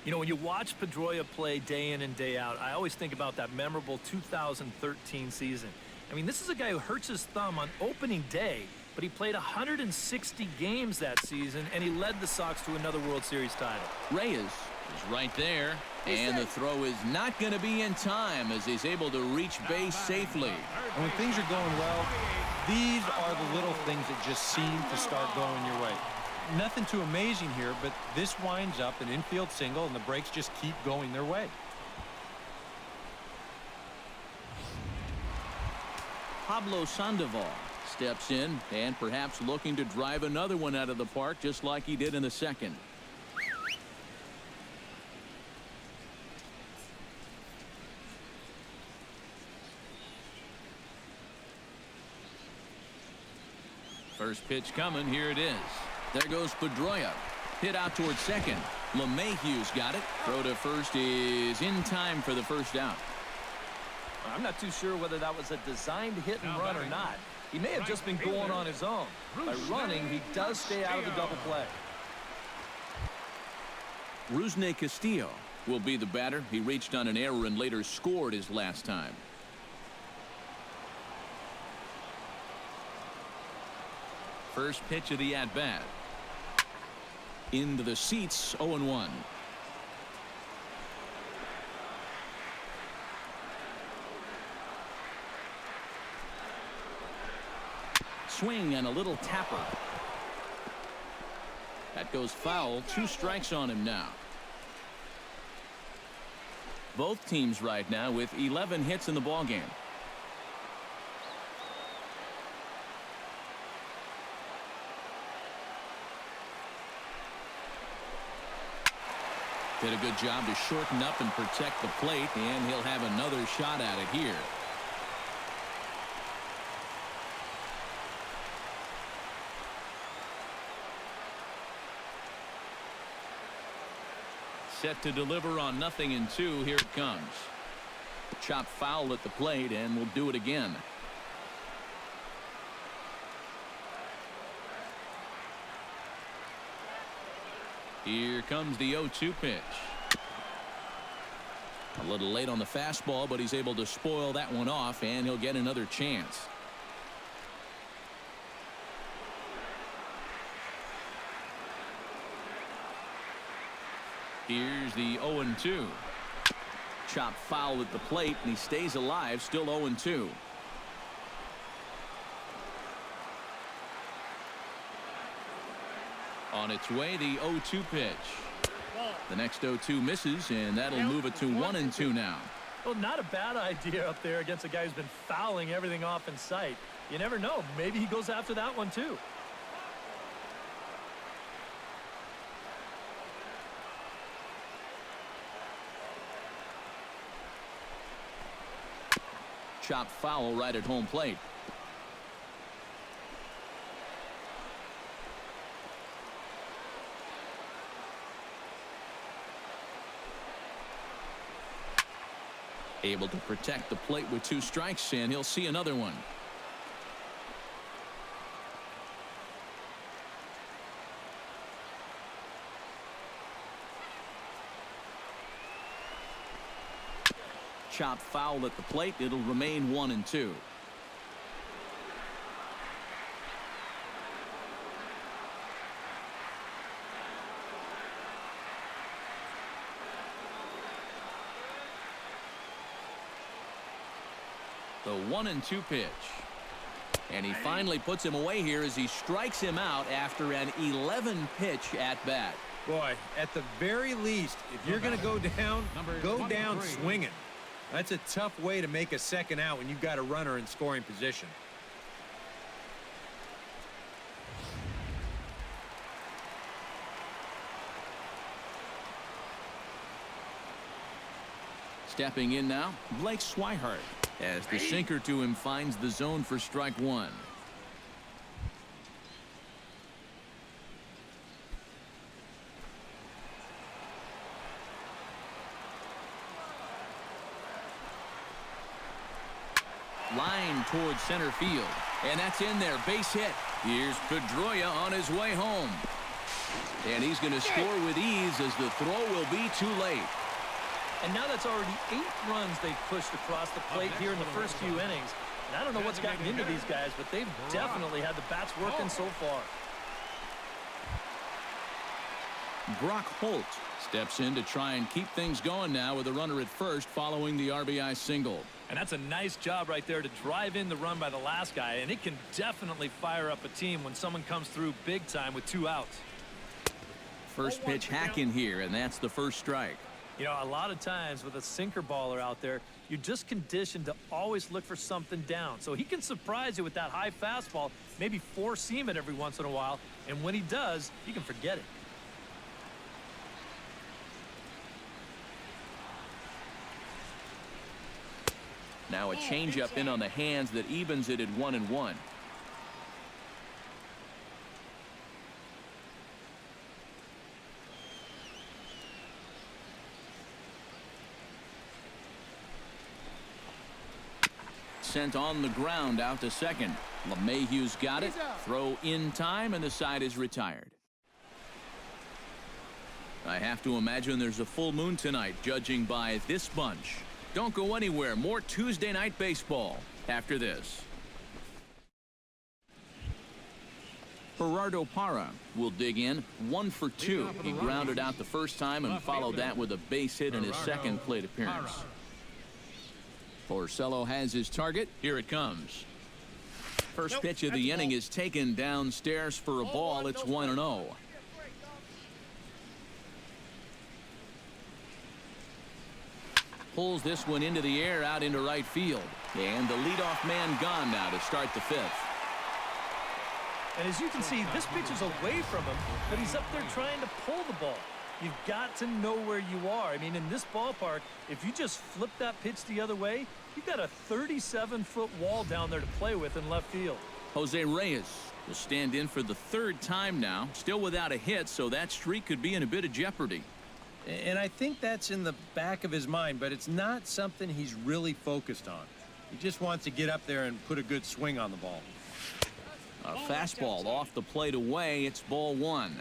You know, when you watch Pedroia play day in and day out, I always think about that memorable 2013 season. I mean, this is a guy who hurts his thumb on opening day, but he played 160 games that season, and he led the Sox to another World Series title. Reyes is right there, and the throw is not going to be in time as he's able to reach base safely. And when things are going well, these are the little things that just seem to start going your way. Nothing too amazing here, but this winds up an infield single, and the breaks just keep going their way. Pablo Sandoval steps in and perhaps looking to drive another one out of the park just like he did in the second. First pitch coming. Here it is. There goes Pedroia. Hit out towards second. LeMahieu's got it. Throw to first is in time for the first out. I'm not too sure whether that was a designed hit and run or not. He may have just been going on his own. By running, he does stay out of the double play. Rusney Castillo will be the batter. He reached on an error and later scored his last time. First pitch of the at-bat. Into the seats, 0-1. Swing and a little tapper. That goes foul. 2 strikes on him now. Both teams right now with 11 hits in the ballgame. Did a good job to shorten up and protect the plate, and he'll have another shot at it here. Set to deliver on 0-2. Here it comes. Chop foul at the plate, and we'll do it again. Here comes the 0-2 pitch. A little late on the fastball, but he's able to spoil that one off, and he'll get another chance. Here's the 0-2. Chop foul at the plate, and he stays alive, still 0-2. On its way, the 0-2 pitch. The next 0-2 misses, and that'll move it to 1-2 now. Well, not a bad idea up there against a guy who's been fouling everything off in sight. You never know. Maybe he goes after that one, too. Chop foul right at home plate. Able to protect the plate with 2 strikes, and he'll see another one. Chop foul at the plate. It'll remain 1-2. The 1-2 pitch. And he finally puts him away here as he strikes him out after an 11 pitch at bat. Boy, at the very least, if you're going to go down swinging. That's a tough way to make a second out when you've got a runner in scoring position. Stepping in now, Blake Swihart, as the sinker to him finds the zone for strike 1. Line towards center field, and that's in there. Base hit. Here's Pedroia on his way home, and he's going to score with ease as the throw will be too late. And now that's already 8 runs they've pushed across the plate here in the first few innings. And I don't know what's gotten into these guys, but they've definitely had the bats working so far. Brock Holt steps in to try and keep things going now with a runner at first following the RBI single. And that's a nice job right there to drive in the run by the last guy, and it can definitely fire up a team when someone comes through big time with 2 outs. First pitch hack in here, and that's the first strike. You know, a lot of times with a sinker baller out there, you're just conditioned to always look for something down. So he can surprise you with that high fastball, maybe 4-seam it every once in a while, and when he does, you can forget it. Now a changeup in on the hands that evens it at 1-1. Sent on the ground out to second. LeMahieu's got it. Throw in time, and the side is retired. I have to imagine there's a full moon tonight, judging by this bunch. Don't go anywhere. More Tuesday night baseball after this. Gerardo Parra will dig in 1 for 2. He grounded out the first time and followed that with a base hit in his second plate appearance. Porcello has his target. Here it comes. First pitch of the inning is taken downstairs for a ball. It's 1-0. Pulls this one into the air out into right field. And the leadoff man gone now to start the 5th. And as you can see, this pitch is away from him, but he's up there trying to pull the ball. You've got to know where you are. I mean, in this ballpark, if you just flip that pitch the other way, you've got a 37-foot wall down there to play with in left field. Jose Reyes will stand in for the 3rd time now, still without a hit, so that streak could be in a bit of jeopardy. And I think that's in the back of his mind, but it's not something he's really focused on. He just wants to get up there and put a good swing on the ball. A fastball off the plate away. It's ball 1.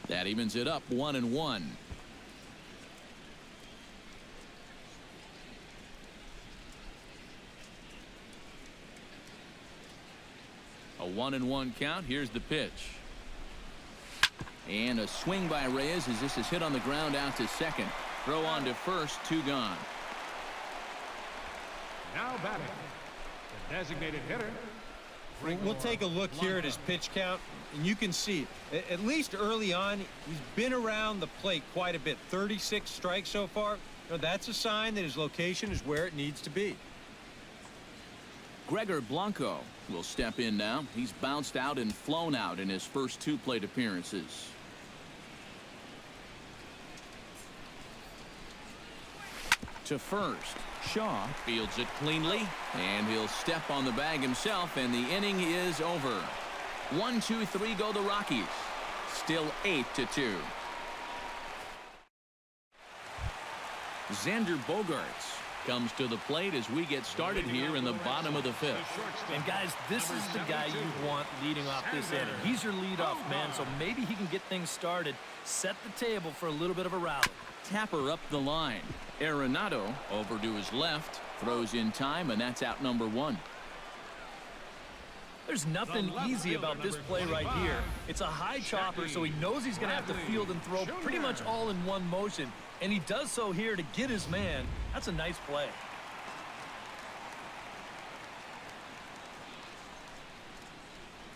That evens it up 1-1. A 1-1 count. Here's the pitch. And a swing by Reyes as this is hit on the ground out to second. Throw on to first. 2 gone. Now batting, the designated hitter. We'll take a look here at his pitch count, and you can see, at least early on, he's been around the plate quite a bit. 36 strikes so far. You know, that's a sign that his location is where it needs to be. Gregor Blanco will step in now. He's bounced out and flown out in his first 2 plate appearances. To first. Shaw fields it cleanly, and he'll step on the bag himself, and the inning is over. 1-2-3 go the Rockies. Still 8-2. Xander Bogaerts comes to the plate as we get started here in the bottom of the 5th. And guys, this is the guy you want leading off this inning. He's your leadoff man, so maybe he can get things started, set the table for a little bit of a rally. Tapper up the line. Arenado over to his left, throws in time, and that's out number 1. There's nothing easy about this play right here. It's a high chopper, so he knows he's going to have to field and throw pretty much all in one motion, and he does so here to get his man. That's a nice play.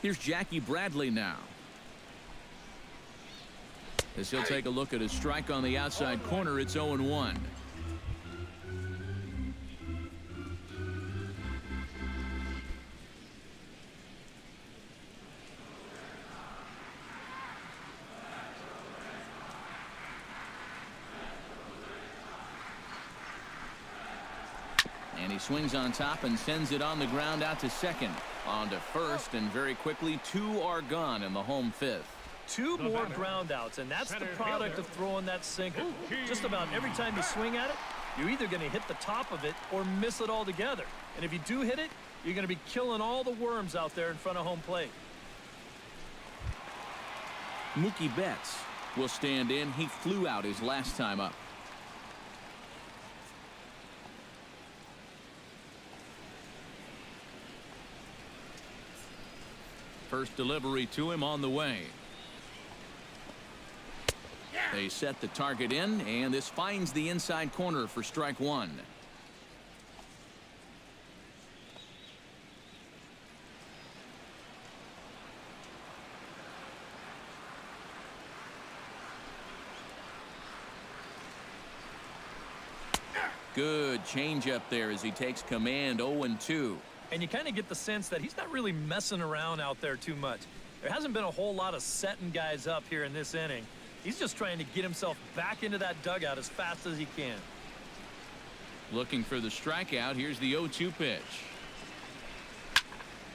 Here's Jackie Bradley now. As he'll take a look at his strike on the outside corner, it's 0-1. And he swings on top and sends it on the ground out to second. On to first, and very quickly 2 are gone in the home 5th. 2 more ground outs, and that's the product of throwing that sinker. Just about every time you swing at it, you're either going to hit the top of it or miss it altogether. And if you do hit it, you're going to be killing all the worms out there in front of home plate. Mookie Betts will stand in. He flew out his last time up. First delivery to him on the way. They set the target in, and this finds the inside corner for strike one. Good changeup there as he takes command. 0-2. And you kind of get the sense that he's not really messing around out there too much. There hasn't been a whole lot of setting guys up here in this inning. He's just trying to get himself back into that dugout as fast as he can. Looking for the strikeout. Here's the 0-2 pitch.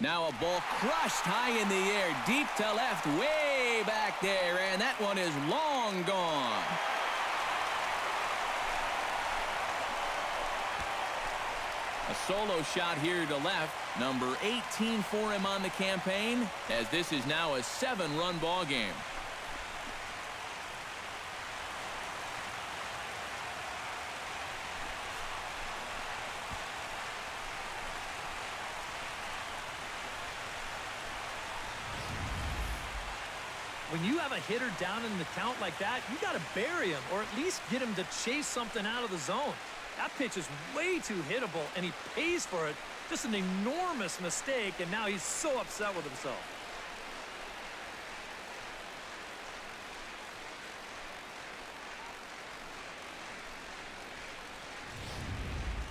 Now a ball crushed high in the air, deep to left, way back there, and that one is long gone. A solo shot here to left, number 18 for him on the campaign, as this is now a 7-run ball game. When you have a hitter down in the count like that, you got to bury him or at least get him to chase something out of the zone. That pitch is way too hittable, and he pays for it. Just an enormous mistake, and now he's so upset with himself.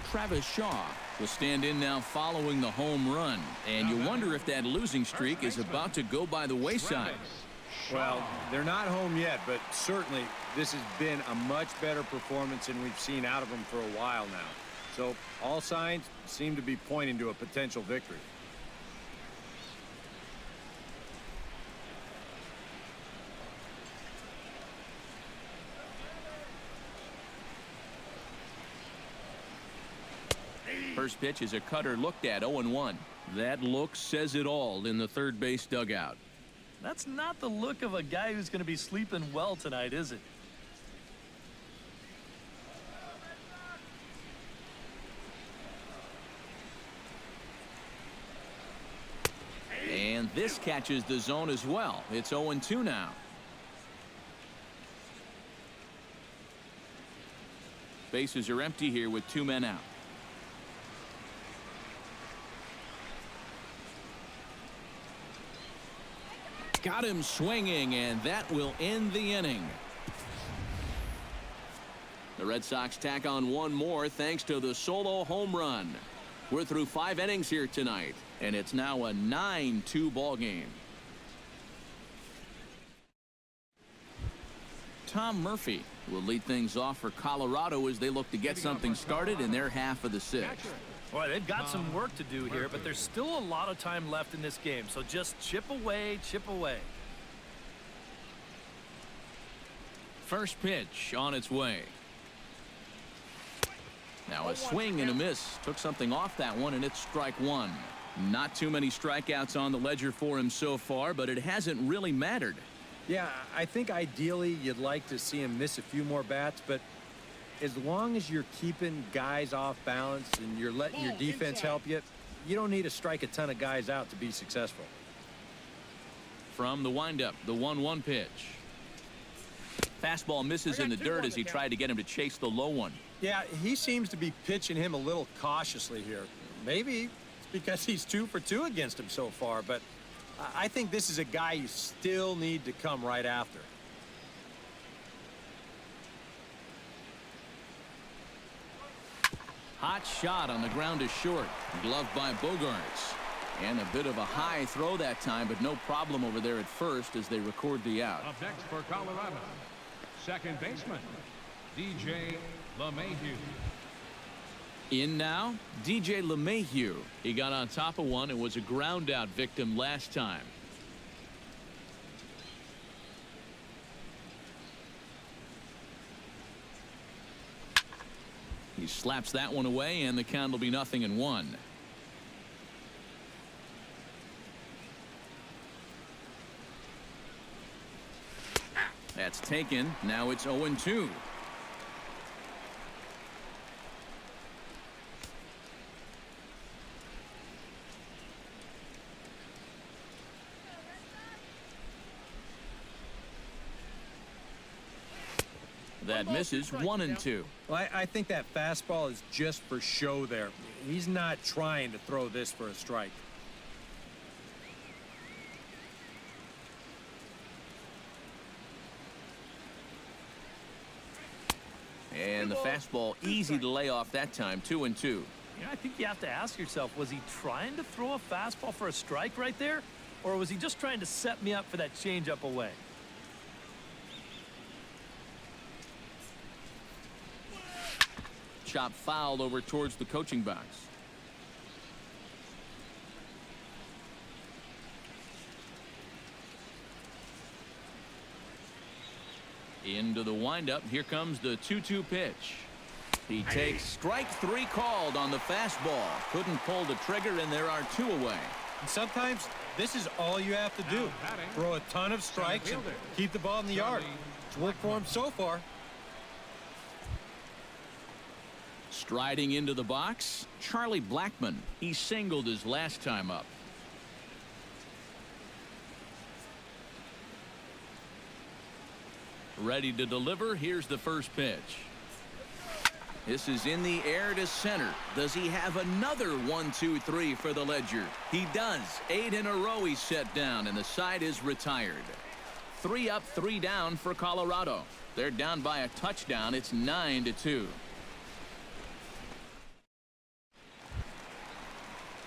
Travis Shaw will stand in now following the home run, and you wonder if that losing streak is about to go by the wayside. Well, they're not home yet, but certainly this has been a much better performance than we've seen out of them for a while now. So all signs seem to be pointing to a potential victory. First pitch is a cutter looked at. 0-1. That look says it all in the third base dugout. That's not the look of a guy who's going to be sleeping well tonight, is it? And this catches the zone as well. It's 0-2 now. Bases are empty here with 2 men out. Got him swinging, and that will end the inning. The Red Sox tack on one more thanks to the solo home run. We're through 5 innings here tonight, and it's now a 9-2 ball game. Tom Murphy will lead things off for Colorado as they look to get something started in their half of the 6th. Boy, they've got some work to do here, but there's still a lot of time left in this game, so just chip away, chip away. First pitch on its way. Now a swing and a miss. Took something off that one, and it's strike one. Not too many strikeouts on the ledger for him so far, but it hasn't really mattered. Yeah, I think ideally you'd like to see him miss a few more bats, but as long as you're keeping guys off balance and you're letting your defense help you, you don't need to strike a ton of guys out to be successful. From the windup, the 1-1 pitch. Fastball misses in the dirt as he tried to get him to chase the low one. Yeah, he seems to be pitching him a little cautiously here. Maybe it's because he's 2 for 2 against him so far, but I think this is a guy you still need to come right after. Hot shot on the ground is short. Gloved by Bogarts. And a bit of a high throw that time, but no problem over there at first as they record the out. Up next for Colorado, second baseman, DJ LeMahieu. In now, DJ LeMahieu. He got on top of one and was a ground out victim last time. He slaps that one away, and the count will be 0-1. That's taken. Now it's 0-2. That misses 1-2. Well, I think that fastball is just for show there. He's not trying to throw this for a strike. And the fastball easy to lay off that time, 2-2. Yeah, I think you have to ask yourself, was he trying to throw a fastball for a strike right there? Or was he just trying to set me up for that changeup away? Chop foul over towards the coaching box. Into the windup. Here comes the 2-2 pitch. He takes strike 3 called on the fastball. Couldn't pull the trigger, and there are 2 away. And sometimes this is all you have to do. Throw a ton of strikes and keep the ball in the yard. It's worked for him so far. Striding into the box, Charlie Blackmon. He singled his last time up. Ready to deliver. Here's the first pitch. This is in the air to center. Does he have another 1-2-3 for the ledger? He does. 8 in a row he's set down, and the side is retired. 3 up, 3 down for Colorado. They're down by a touchdown. It's 9-2.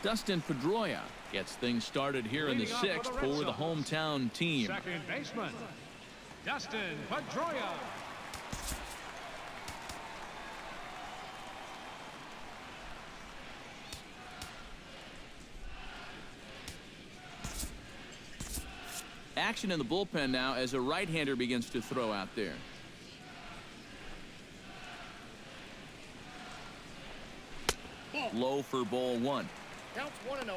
Dustin Pedroia gets things started here in the 6th for the hometown team. Second baseman, Dustin Pedroia. Action in the bullpen now as a right-hander begins to throw out there. Low for ball 1. Counts 1-0.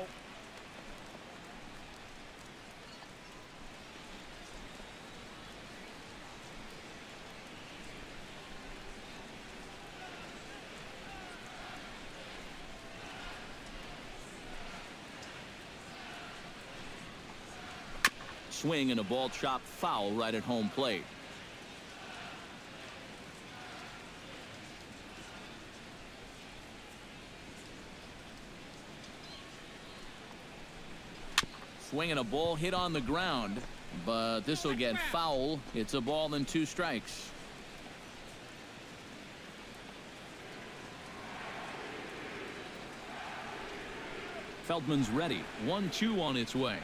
Swing and a ball chopped foul right at home plate. Swing and a ball hit on the ground, but this will get foul. It's a ball and 2 strikes. Feldman's ready. 1-2 on its way.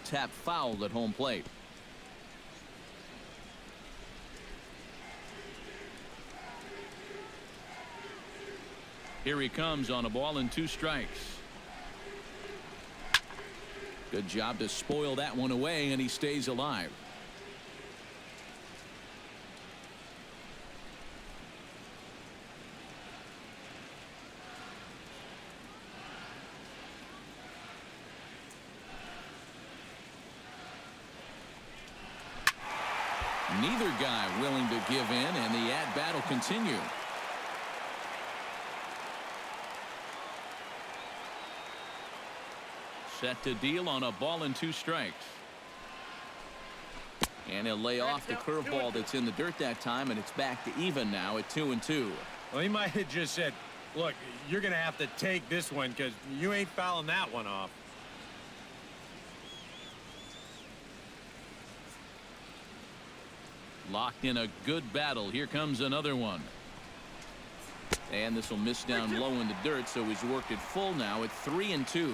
Tap fouled at home plate. Here he comes on a ball and 2 strikes. Good job to spoil that one away, and he stays alive. Neither guy willing to give in, and the at-bat will continue. Set to deal on a ball and 2 strikes. And he'll lay off the curveball that's in the dirt that time, and it's back to even now at 2-2. Well, he might have just said, look, you're going to have to take this one because you ain't fouling that one off. Locked in a good battle. Here comes another one. And this will miss down low in the dirt, so he's worked it full now at 3-2.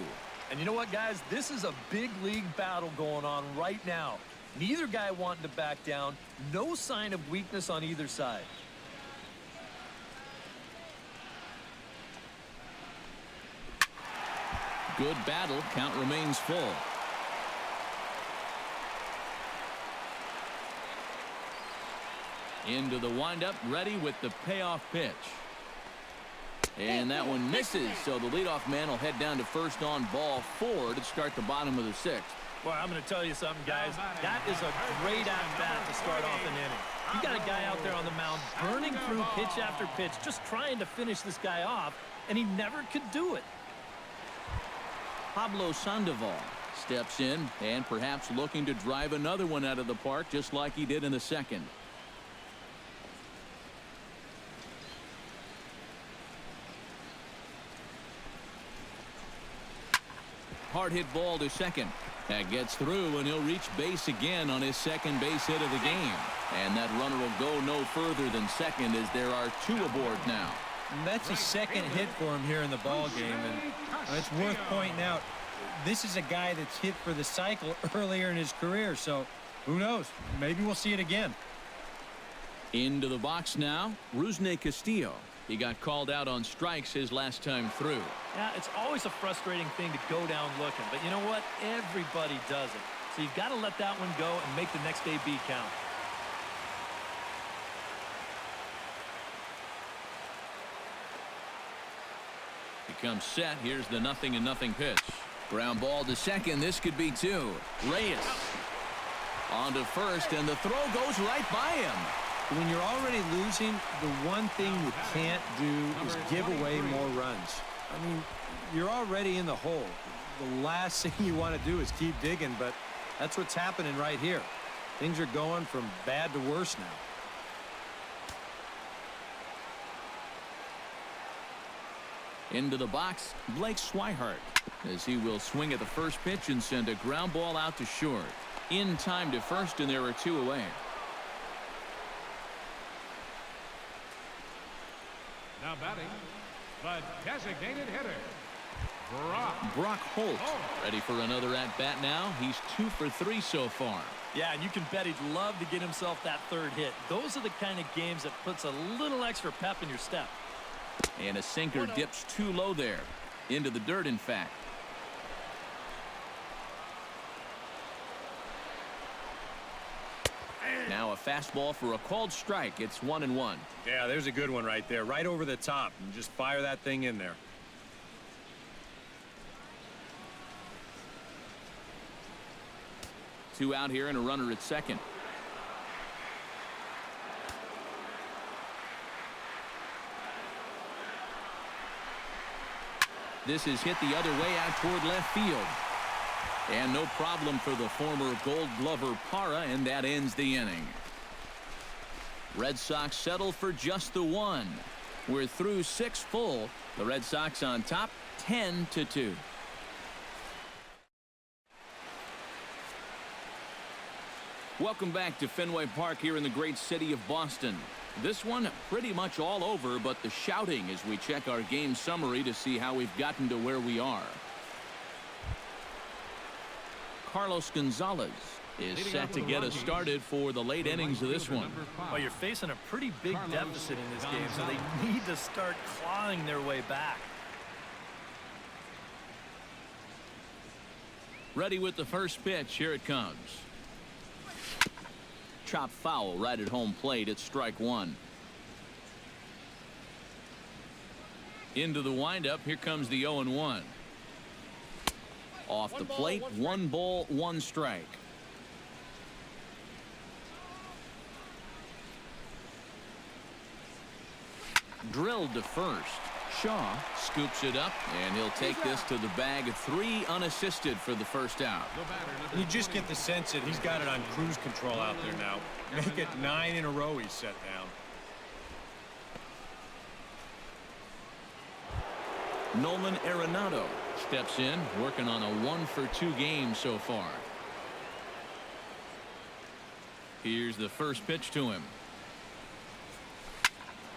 And you know what, guys? This is a big league battle going on right now. Neither guy wanting to back down. No sign of weakness on either side. Good battle. Count remains full. Into the windup, ready with the payoff pitch. And that one misses, so the leadoff man will head down to first on ball 4 to start the bottom of the 6th. Boy, I'm going to tell you something, guys. That is a great at-bat to start off an inning. You got a guy out there on the mound burning through pitch after pitch, just trying to finish this guy off, and he never could do it. Pablo Sandoval steps in and perhaps looking to drive another one out of the park just like he did in the second. Hard hit ball to second. That gets through, and he'll reach base again on his second base hit of the game. And that runner will go no further than second as there are two aboard now. And that's his second hit for him here in the ball game, and it's worth pointing out. This is a guy that's hit for the cycle earlier in his career, so who knows? Maybe we'll see it again. Into the box now, Rusney Castillo. He got called out on strikes his last time through. Yeah, it's always a frustrating thing to go down looking, but you know what? Everybody does it. So you've got to let that one go and make the next AB count. Becomes set. Here's the 0-0 pitch. Ground ball to second. This could be two. Reyes on to first, and the throw goes right by him. When you're already losing, the one thing you can't do is give away more runs. I mean, you're already in the hole. The last thing you want to do is keep digging, but that's what's happening right here. Things are going from bad to worse now. Into the box, Blake Swihart, as he will swing at the first pitch and send a ground ball out to short. In time to first, and there are two away. Now batting, the designated hitter, Brock Holt, ready for another at-bat now. He's 2 for 3 so far. Yeah, and you can bet he'd love to get himself that third hit. Those are the kind of games that puts a little extra pep in your step. And a sinker dips too low there. Into the dirt, in fact. Now a fastball for a called strike. It's 1-1. Yeah, there's a good one right there. Right over the top. And just fire that thing in there. Two out here and a runner at second. This is hit the other way out toward left field. And no problem for the former Gold Glover Parra, and that ends the inning. Red Sox settle for just the one. We're through 6 full. The Red Sox on top 10-2. Welcome back to Fenway Park here in the great city of Boston. This one pretty much all over, but the shouting as we check our game summary to see how we've gotten to where we are. Carlos Gonzalez is set to get us started for the late innings of this one. Well, you're facing a pretty big deficit in this game, so they need to start clawing their way back. Ready with the first pitch. Here it comes. Chop foul right at home plate. It's strike one. Into the windup. Here comes the 0-1. Off the plate. 1 ball, 1 strike. Drilled to first. Shaw scoops it up, and he'll take this to the bag. 3 unassisted for the first out. You just get the sense that he's got it on cruise control out there now. Make it 9 in a row he's set down. Nolan Arenado steps in, working on a 1-for-2 game so far. Here's the first pitch to him.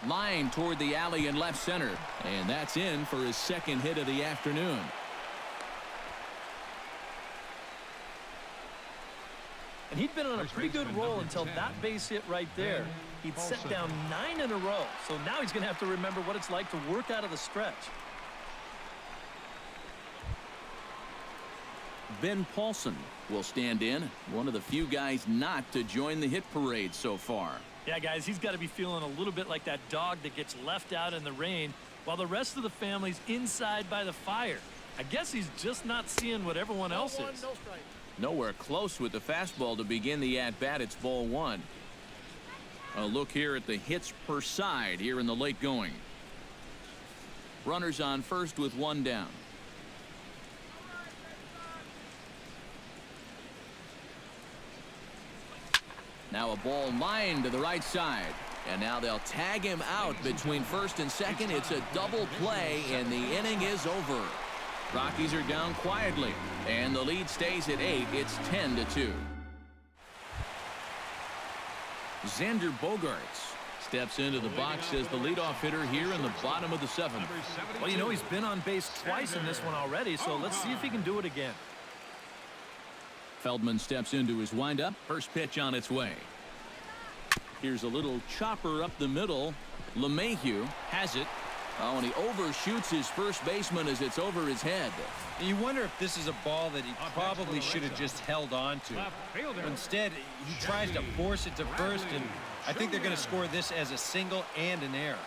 Line toward the alley in left center, and that's in for his second hit of the afternoon. And he'd been on a pretty good roll until that base hit right there. He'd set down 9 in a row, so now he's going to have to remember what it's like to work out of the stretch. Ben Paulson will stand in, one of the few guys not to join the hit parade so far. Yeah, guys, he's got to be feeling a little bit like that dog that gets left out in the rain while the rest of the family's inside by the fire. I guess he's just not seeing what everyone else is. Nowhere close with the fastball to begin the at-bat. It's ball 1. A look here at the hits per side here in the late going. Runners on first with 1 down. Now a ball lined to the right side. And now they'll tag him out between first and second. It's a double play, and the inning is over. Rockies are down quietly, and the lead stays at 8. It's 10-2. Xander Bogaerts steps into the box as the leadoff hitter here in the bottom of the 7th. Well, you know, he's been on base twice in this one already, so let's see if he can do it again. Feldman steps into his windup. First pitch on its way. Here's a little chopper up the middle. LeMahieu has it. Oh, and he overshoots his first baseman as it's over his head. You wonder if this is a ball that he probably should have just held on to. Instead, he tries to force it to first, and I think they're going to score this as a single and an error.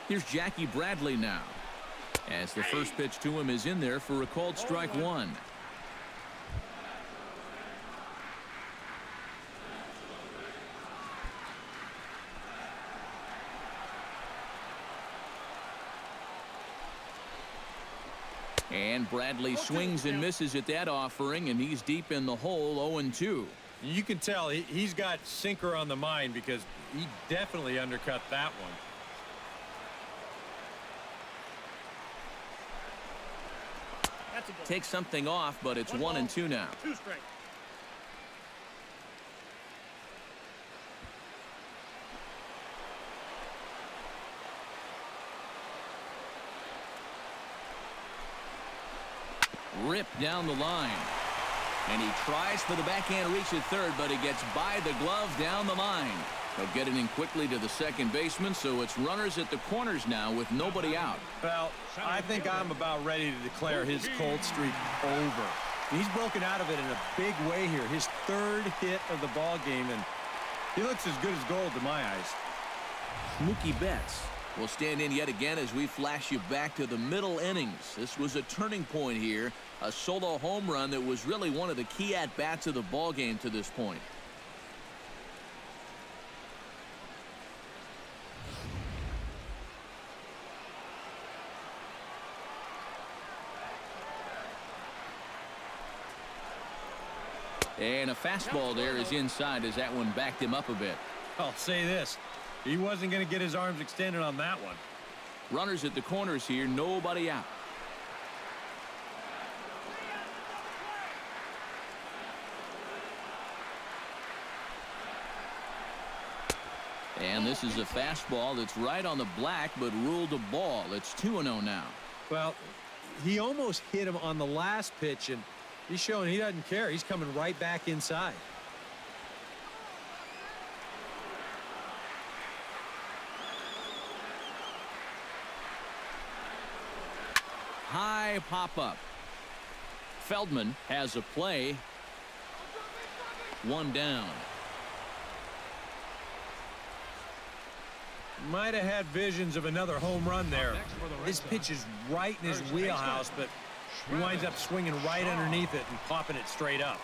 Here's Jackie Bradley now, as the first pitch to him is in there for a called strike 1. And Bradley swings and misses at that offering, and he's deep in the hole, 0-2. You can tell he's got sinker on the mind because he definitely undercut that one. Takes something off, but it's 1-2 now. 2 strikes. Ripped down the line. And he tries for the backhand reach at third, but he gets by the glove down the line. They'll get it in quickly to the second baseman, so it's runners at the corners now with nobody out. Well, I think I'm about ready to declare his cold streak over. He's broken out of it in a big way here. His 3rd hit of the ball game, and he looks as good as gold to my eyes. Mookie Betts will stand in yet again as we flash you back to the middle innings. This was a turning point here, a solo home run that was really one of the key at-bats of the ball game to this point. And a fastball there is inside as that one backed him up a bit. I'll say this. He wasn't going to get his arms extended on that one. Runners at the corners here, nobody out. And this is a fastball that's right on the black, but ruled a ball. It's 2-0 now. Well, he almost hit him on the last pitch, and he's showing he doesn't care. He's coming right back inside. High pop-up. Feldman has a play. 1 down. Might have had visions of another home run there. This pitch is right in his wheelhouse, but he winds up swinging right underneath it and popping it straight up.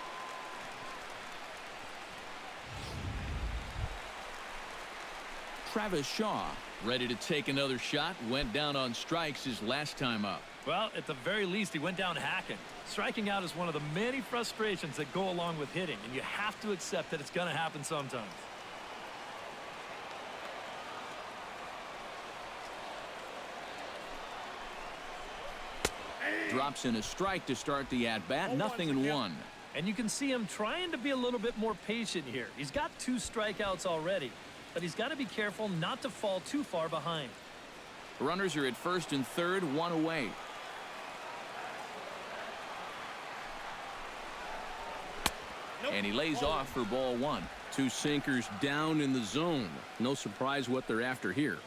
Travis Shaw ready to take another shot. Went down on strikes his last time up. Well, at the very least, he went down hacking. Striking out is one of the many frustrations that go along with hitting, and you have to accept that it's going to happen sometimes. Drops in a strike to start the at-bat. Nothing in 1. And you can see him trying to be a little bit more patient here. He's got 2 strikeouts already, but he's got to be careful not to fall too far behind. Runners are at first and third, 1 away. And he lays off for ball 1. 2 sinkers down in the zone. No surprise what they're after here.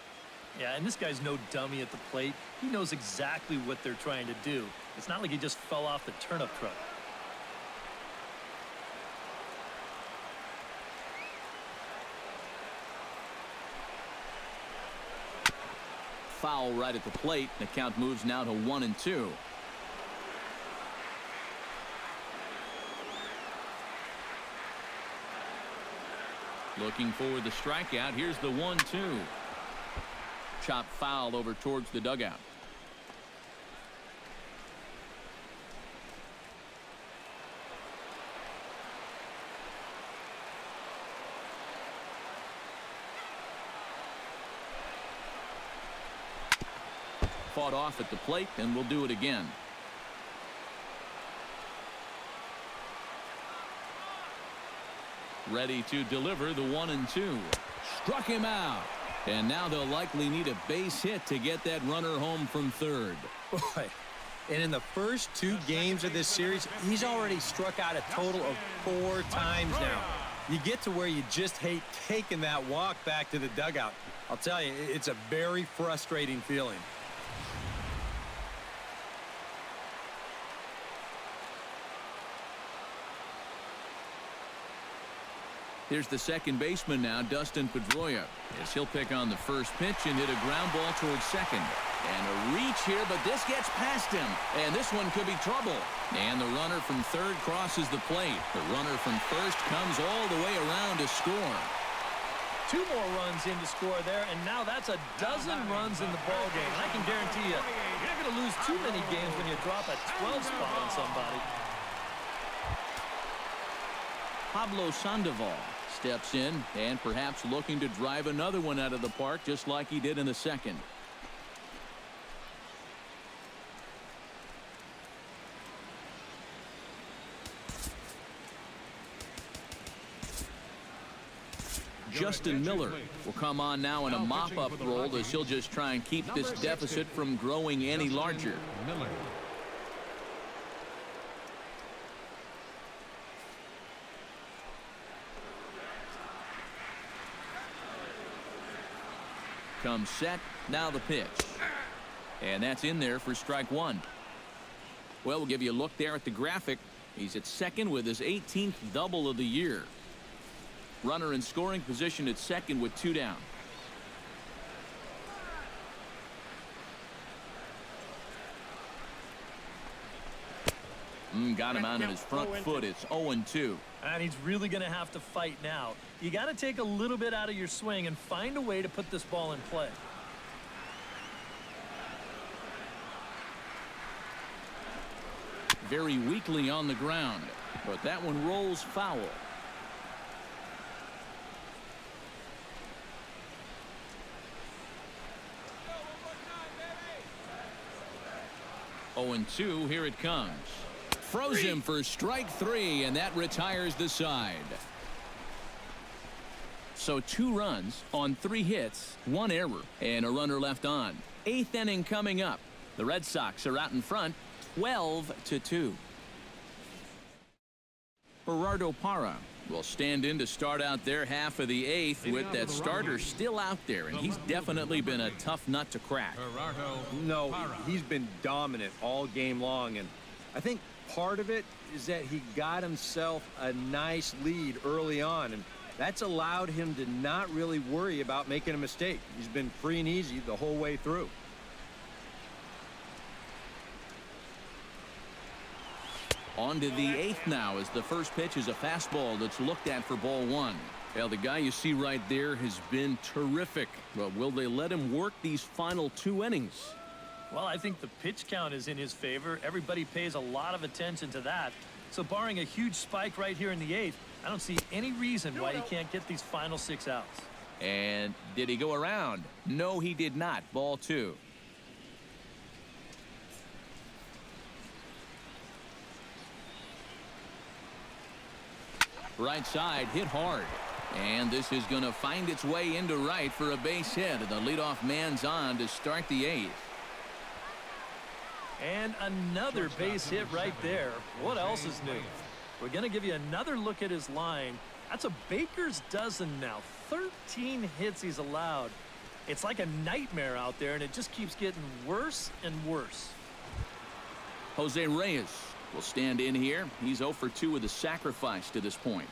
Yeah, and this guy's no dummy at the plate. He knows exactly what they're trying to do. It's not like he just fell off the turnip truck. Foul right at the plate. The count moves now to 1-2. Looking for the strikeout. Here's the 1-2. Chop foul over towards the dugout. fought off at the plate, and will do it again. Ready to deliver the 1-2. Struck him out. And now they'll likely need a base hit to get that runner home from third. Boy, and in the first 2 games of this series, he's already struck out a total of 4 times now. You get to where you just hate taking that walk back to the dugout. I'll tell you, it's a very frustrating feeling. Here's the second baseman now, Dustin Pedroia, as he'll pick on the first pitch and hit a ground ball towards second. And a reach here, but this gets past him. And this one could be trouble. And the runner from third crosses the plate. The runner from first comes all the way around to score. 2 more runs in to score there, and now that's a dozen runs in the ball game. And I can guarantee you, you're not going to lose too many games when you drop a 12 spot on somebody. Pablo Sandoval steps in and perhaps looking to drive another one out of the park just like he did in the second. Justin Miller will come on now in a mop-up role as he'll just try and keep this deficit from growing any larger. Comes set, now the pitch. And that's in there for strike 1. Well, we'll give you a look there at the graphic. He's at second with his 18th double of the year. Runner in scoring position at second with 2 down. Got him out on his front foot. It's 0-2. And he's really going to have to fight now. You got to take a little bit out of your swing and find a way to put this ball in play. Very weakly on the ground, but that one rolls foul. Oh, and 2, here it comes. Froze him for strike 3, and that retires the side. So 2 runs on 3 hits, 1 error, and a runner left on. 8th inning coming up. The Red Sox are out in front, 12-2. Gerardo Parra will stand in to start out their half of the 8th with that starter still out there, and he's definitely been a tough nut to crack. No, he's been dominant all game long, and I think part of it is that he got himself a nice lead early on, and that's allowed him to not really worry about making a mistake. He's been free and easy the whole way through. On to the 8th now as the first pitch is a fastball that's looked at for ball 1. Well, the guy you see right there has been terrific. But will they let him work these final 2 innings? Well, I think the pitch count is in his favor. Everybody pays a lot of attention to that. So barring a huge spike right here in the 8th, I don't see any reason why he can't get these final 6 outs. And did he go around? No, he did not. Ball 2. Right side hit hard. And this is going to find its way into right for a base hit. The leadoff man's on to start the 8th. And another base hit right there. What else is new? We're going to give you another look at his line. That's a baker's dozen now. 13 hits he's allowed. It's like a nightmare out there, and it just keeps getting worse and worse. Jose Reyes will stand in here. He's 0 for 2 with a sacrifice to this point.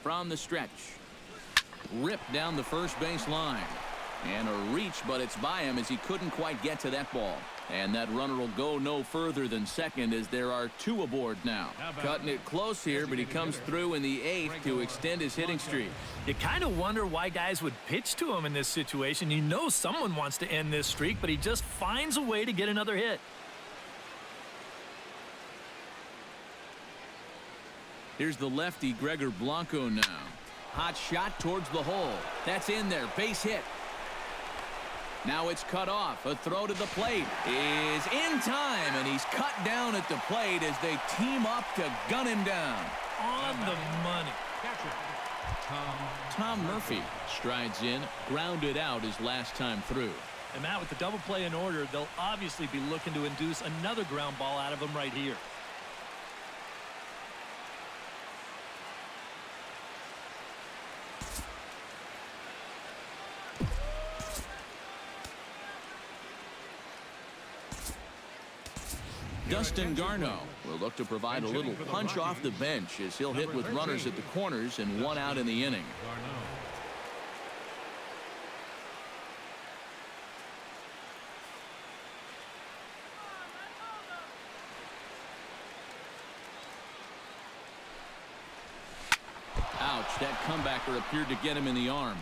From the stretch. Ripped down the first base line. And a reach, but it's by him as he couldn't quite get to that ball. And that runner will go no further than second as there are 2 aboard now. Cutting it close here, but he comes through in the 8th to extend his hitting streak. You kind of wonder why guys would pitch to him in this situation. You know someone wants to end this streak, but he just finds a way to get another hit. Here's the lefty, Gregor Blanco now. Hot shot towards the hole. That's in there. Base hit. Now it's cut off. A throw to the plate is in time, and he's cut down at the plate as they team up to gun him down. On the money. Catcher, Tom Murphy strides in, grounded out his last time through. And Matt, with the double play in order, they'll obviously be looking to induce another ground ball out of him right here. Dustin Garneau will look to provide a little punch off the bench as he'll hit with runners at the corners and one out in the inning. Ouch, that comebacker appeared to get him in the arm.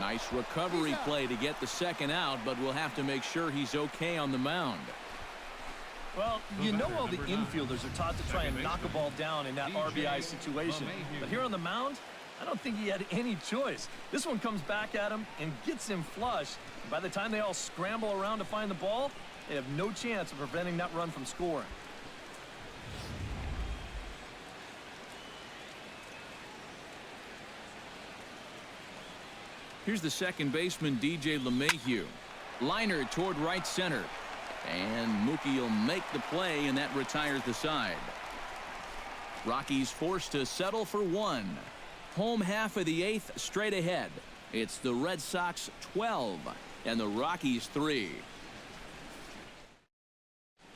Nice recovery play to get the second out, but we'll have to make sure he's okay on the mound. Well, you know all the infielders are taught to try and knock a ball down in that RBI situation. But here on the mound, I don't think he had any choice. This one comes back at him and gets him flush. By the time they all scramble around to find the ball, they have no chance of preventing that run from scoring. Here's the second baseman, DJ LeMahieu. Liner toward right center. And Mookie will make the play, and that retires the side. Rockies forced to settle for one. Home half of the eighth straight ahead. It's the Red Sox 12 and the Rockies 3.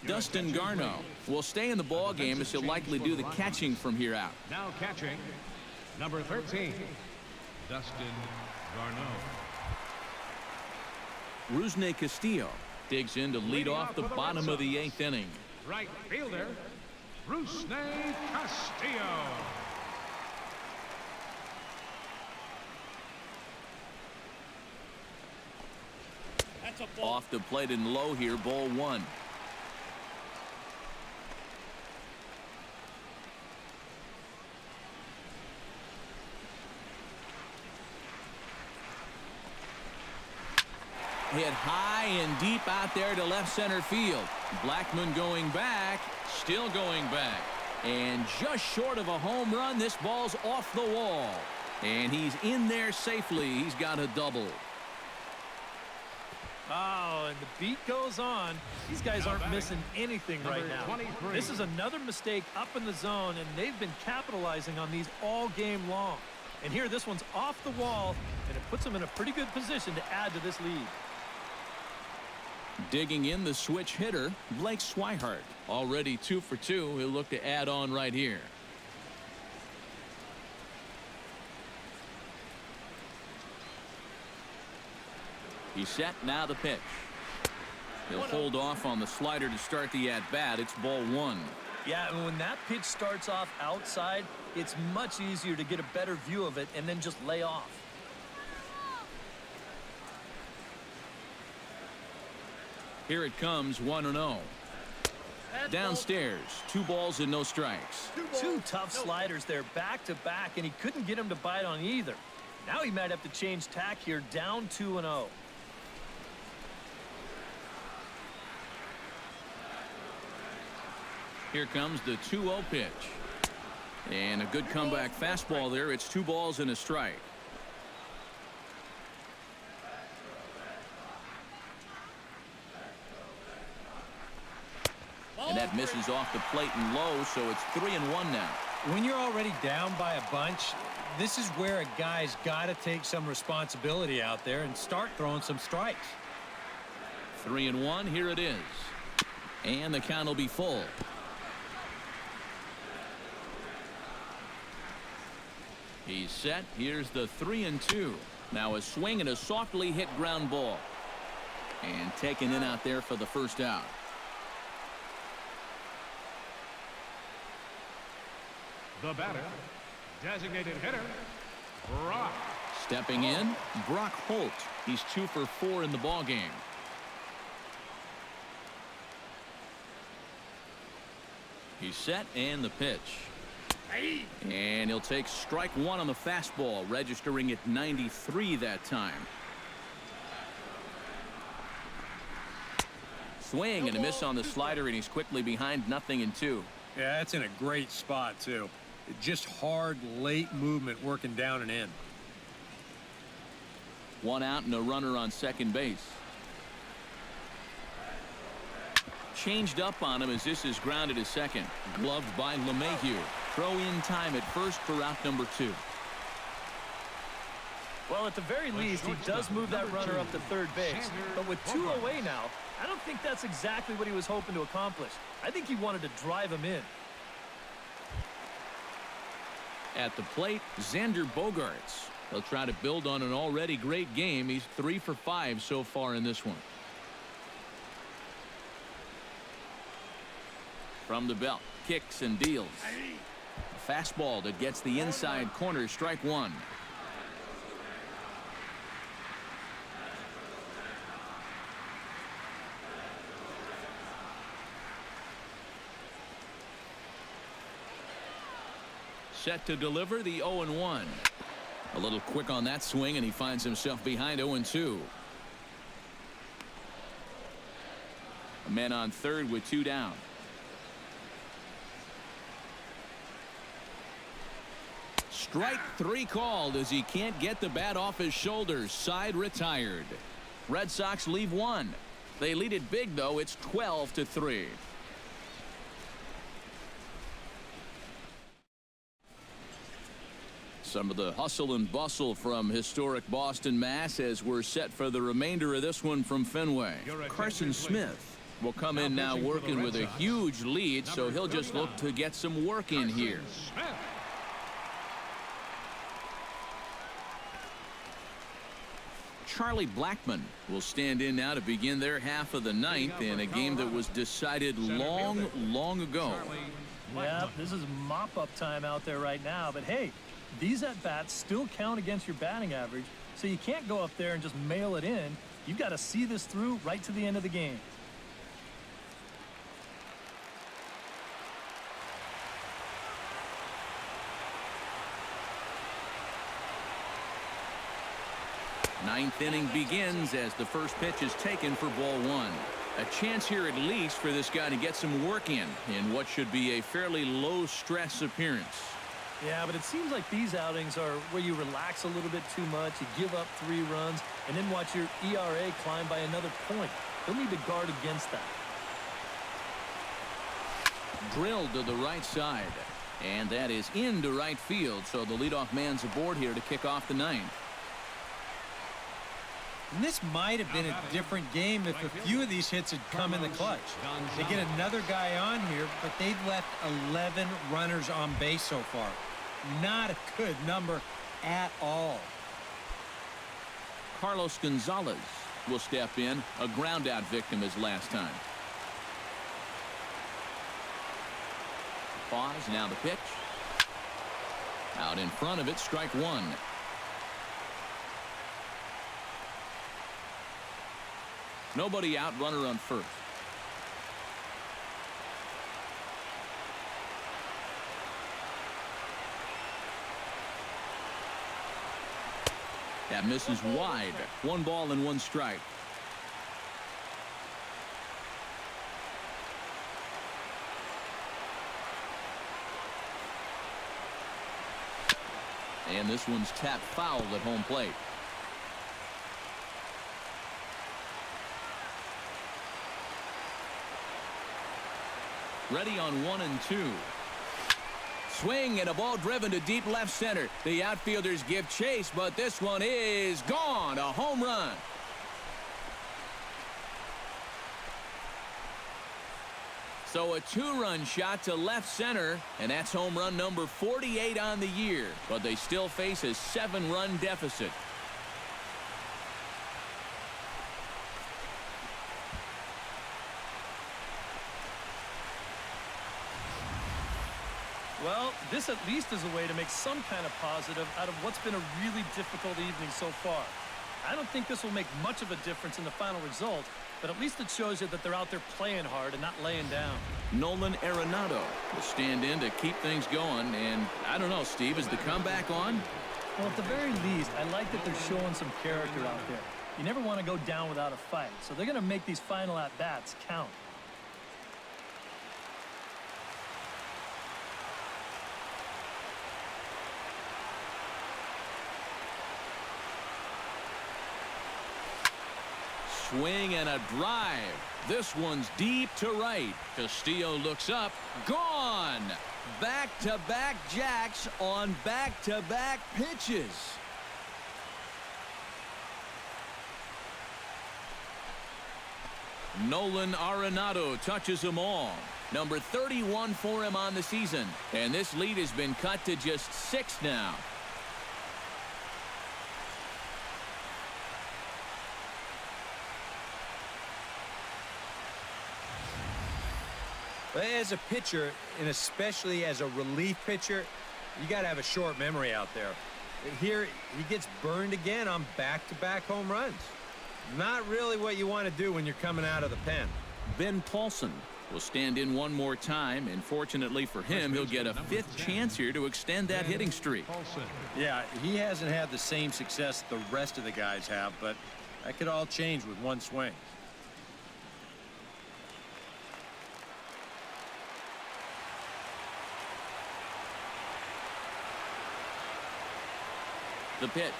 Dustin Garneau will stay in the ball game as he'll likely do the catching from here out. now catching, number 13, Dustin Garneau. Rusney Castillo digs in to lead off the bottom of the eighth inning. Right fielder, Rusney Castillo. Off the plate and low here, ball one. Hit high and deep out there to left center field. Blackman going back, still going back. And just short of a home run, this ball's off the wall. And he's in there safely. He's got a double. Oh, and the beat goes on. These guys aren't missing anything right now. 23. This is another mistake up in the zone, and they've been capitalizing on these all game long. And here, this one's off the wall, and it puts them in a pretty good position to add to this lead. Digging in the switch hitter, Blake Swihart. Already 2 for 2. He'll look to add on right here. He's set, now the pitch. He'll hold off on the slider to start the at-bat. It's ball one. Yeah, and when that pitch starts off outside, it's much easier to get a better view of it and then just lay off. Here it comes, 1-0. Downstairs, 2 balls and no strikes. Two tough sliders there back to back, and he couldn't get him to bite on either. Now he might have to change tack here, down 2-0. Here comes the 2-0 pitch. And a good comeback fastball there. It's 2 balls and a strike. And that misses off the plate and low, so it's 3-1 now. When you're already down by a bunch, this is where a guy's got to take some responsibility out there and start throwing some strikes. 3-1, here it is. And the count will be full. He's set. Here's the 3-2. Now a swing and a softly hit ground ball. And taken in out there for the first out. The batter, designated hitter, Brock. Stepping in, Brock Holt. He's 2 for 4 in the ball game. He's set, and the pitch. And he'll take strike one on the fastball, registering at 93 that time. Swing and a miss on the slider, and he's quickly behind 0-2. Yeah, that's in a great spot, too. Just hard, late movement working down and in. 1 out and a runner on second base. Changed up on him as this is grounded to second. Gloved by LeMahieu. Throw in time at first for out number 2. Well, at the very least, he does move that runner up to third base. But with 2 away now, I don't think that's exactly what he was hoping to accomplish. I think he wanted to drive him in. At the plate, Xander Bogaerts. He'll try to build on an already great game. He's 3 for 5 so far in this one. From the belt, kicks and deals. A fastball that gets the inside corner, strike one. Set to deliver the 0-1. A little quick on that swing, and he finds himself behind 0-2. A man on third with 2 down. Strike 3 called as he can't get the bat off his shoulders. Side retired. Red Sox leave 1. They lead it big, though. It's 12-3. Some of the hustle and bustle from historic Boston, Mass, as we're set for the remainder of this one from Fenway. Carson Smith will come in now working with a huge lead, so he'll just look to get some work in here. Charlie Blackmon will stand in now to begin their half of the ninth in a game that was decided long ago. Yeah, this is mop-up time out there right now, but hey, these at-bats still count against your batting average, so you can't go up there and just mail it in. You've got to see this through right to the end of the game. Ninth inning begins as the first pitch is taken for ball 1. A chance here at least for this guy to get some work in what should be a fairly low-stress appearance. Yeah, but it seems like these outings are where you relax a little bit too much, you give up 3 runs, and then watch your ERA climb by another point. He'll need to guard against that. Drilled to the right side, and that is into right field, so the leadoff man's aboard here to kick off the 9th. And this might have been a different game if a few of these hits had come in the clutch. They get another guy on here, but they've left 11 runners on base so far. Not a good number at all. Carlos Gonzalez will step in, a ground-out victim as last time. Pause, now the pitch. Out in front of it, strike 1. Nobody out, runner on first. That misses wide. 1 ball and 1 strike. And this one's tapped foul at home plate. Ready on 1 and 2. Swing and a ball driven to deep left center. The outfielders give chase, but this one is gone. A home run. So a 2-run shot to left center, and that's home run number 48 on the year. But they still face a 7-run deficit. Well, this at least is a way to make some kind of positive out of what's been a really difficult evening so far. I don't think this will make much of a difference in the final result, but at least it shows you that they're out there playing hard and not laying down. Nolan Arenado will stand in to keep things going. And I don't know, Steve, is the comeback on? Well, at the very least, I like that they're showing some character out there. You never want to go down without a fight, so they're going to make these final at-bats count. Swing and a drive. This one's deep to right. Castillo looks up. Gone. Back-to-back jacks on back-to-back pitches. Nolan Arenado touches them all. Number 31 for him on the season. And this lead has been cut to just 6 now. As a pitcher, and especially as a relief pitcher, you got to have a short memory out there. Here, he gets burned again on back-to-back home runs. Not really what you want to do when you're coming out of the pen. Ben Paulson will stand in one more time, and fortunately for him, he'll get a 5th chance here to extend that hitting streak. Yeah, he hasn't had the same success the rest of the guys have, but that could all change with one swing. The pitch.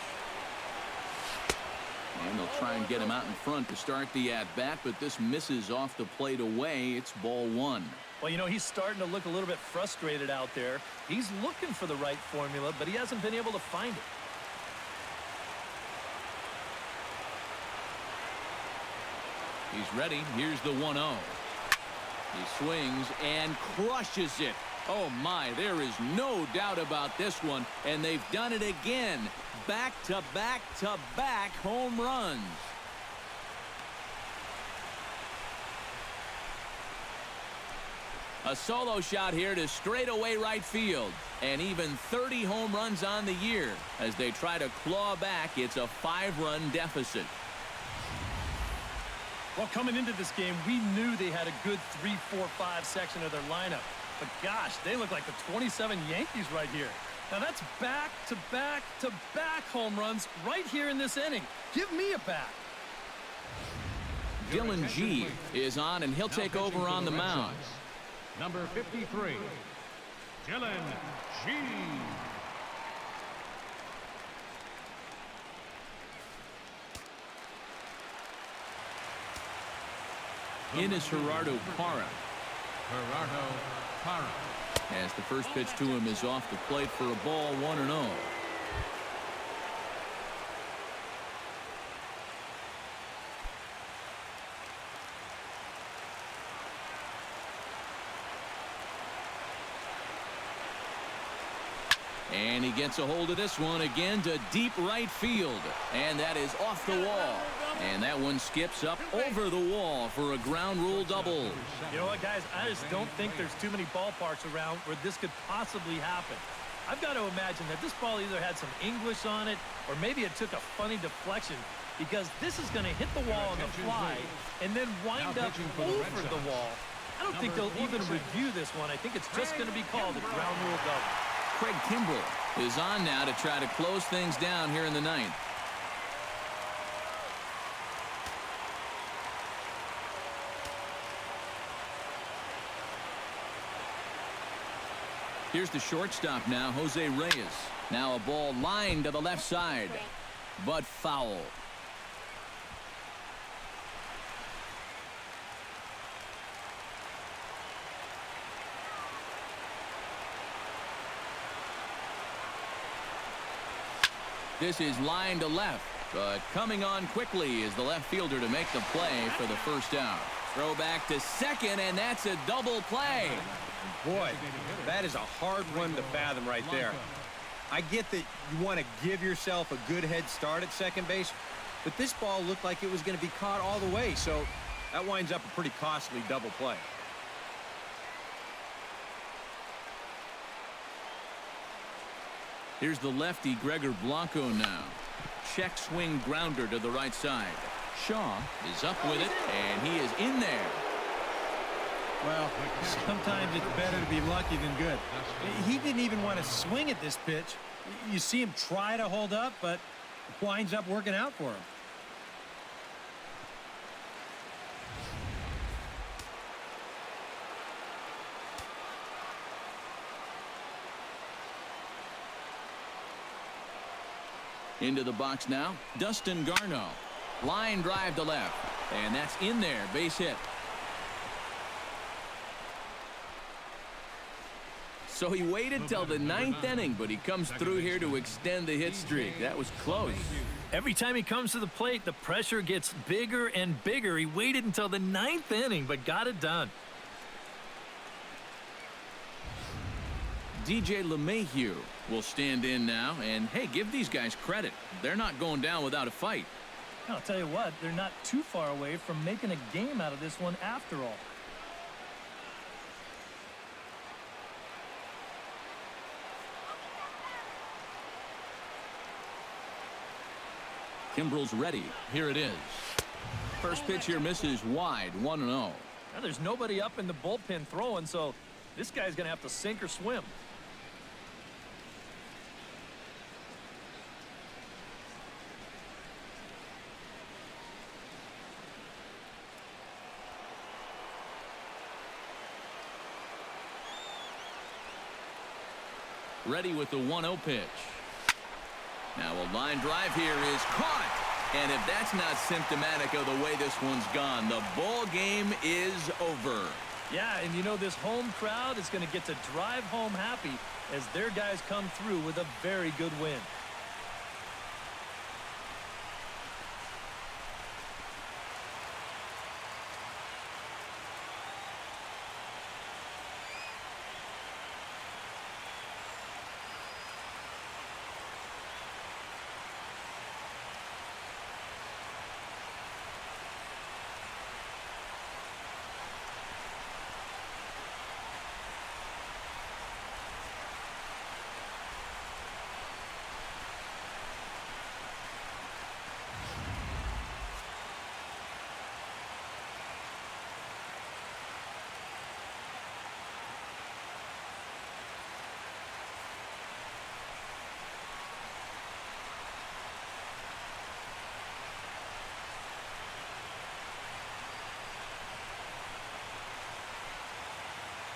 And they'll try and get him out in front to start the at-bat, but this misses off the plate away. It's ball 1. Well, you know, he's starting to look a little bit frustrated out there. He's looking for the right formula, but he hasn't been able to find it. He's ready. Here's the 1-0. He swings and crushes it. Oh, my, there is no doubt about this one, and they've done it again. Back-to-back-to-back home runs. A solo shot here to straightaway right field, and even 30 home runs on the year. As they try to claw back, it's a 5-run deficit. Well, coming into this game, we knew they had a good 3-4-5 section of their lineup. But gosh, they look like the 27 Yankees right here. Now that's back-to-back-to-back home runs right here in this inning. Give me a bat. Dylan G is on, and he'll take over on the mound. Number 53, Dylan G. In is Gerardo Parra. Gerardo Parra. As the first pitch to him is off the plate for a ball, 1-0. And he gets a hold of this one again to deep right field. And that is off the wall. And that one skips up over the wall for a ground rule double. You know what, guys? I just don't think there's too many ballparks around where this could possibly happen. I've got to imagine that this ball either had some English on it or maybe it took a funny deflection, because this is going to hit the wall on the fly and then wind up over the wall. I don't think they'll even review this one. I think it's just going to be called a ground rule double. Craig Kimbrell is on now to try to close things down here in the ninth. Here's the shortstop now, Jose Reyes. Now a ball lined to the left side, but foul. This is lined to left, but coming on quickly is the left fielder to make the play for the first out. Throw back to second, and that's a double play. Boy, that is a hard one to fathom right there. I get that you want to give yourself a good head start at second base, but this ball looked like it was going to be caught all the way, so that winds up a pretty costly double play. Here's the lefty, Gregor Blanco now. Check swing grounder to the right side. Shaw is up with it, and he is in there. Well, sometimes it's better to be lucky than good. He didn't even want to swing at this pitch. You see him try to hold up, but winds up working out for him. Into the box now, Dustin Garneau. Line drive to left, and that's in there, base hit. So he waited till the 9th inning, but he comes through here to extend the hit streak. That was close. Every time he comes to the plate, the pressure gets bigger and bigger. He waited until the 9th inning, but got it done. DJ LeMahieu will stand in now, and hey, give these guys credit. They're not going down without a fight. I'll tell you what, they're not too far away from making a game out of this one after all. Kimbrel's ready. Here it is. First pitch here misses wide, 1-0. Now, there's nobody up in the bullpen throwing, so this guy's going to have to sink or swim. Ready with the 1-0 pitch. Now a line drive here is caught. And if that's not symptomatic of the way this one's gone, the ball game is over. Yeah, and you know this home crowd is going to get to drive home happy as their guys come through with a very good win.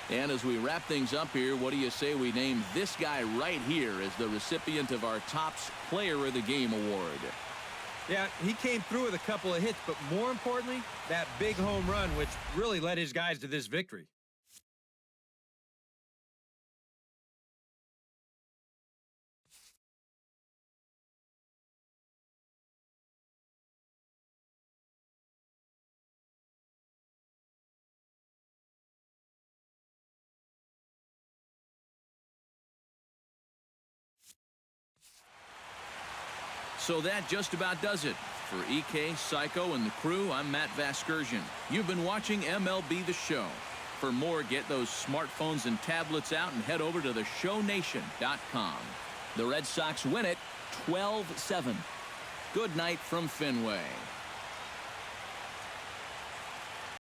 And as we wrap things up here, what do you say we name this guy right here as the recipient of our Topps Player of the Game award? Yeah, he came through with a couple of hits, but more importantly, that big home run, which really led his guys to this victory. So that just about does it. For EK, Psycho, and the crew, I'm Matt Vasgersian. You've been watching MLB The Show. For more, get those smartphones and tablets out and head over to theshownation.com. The Red Sox win it 12-7. Good night from Fenway.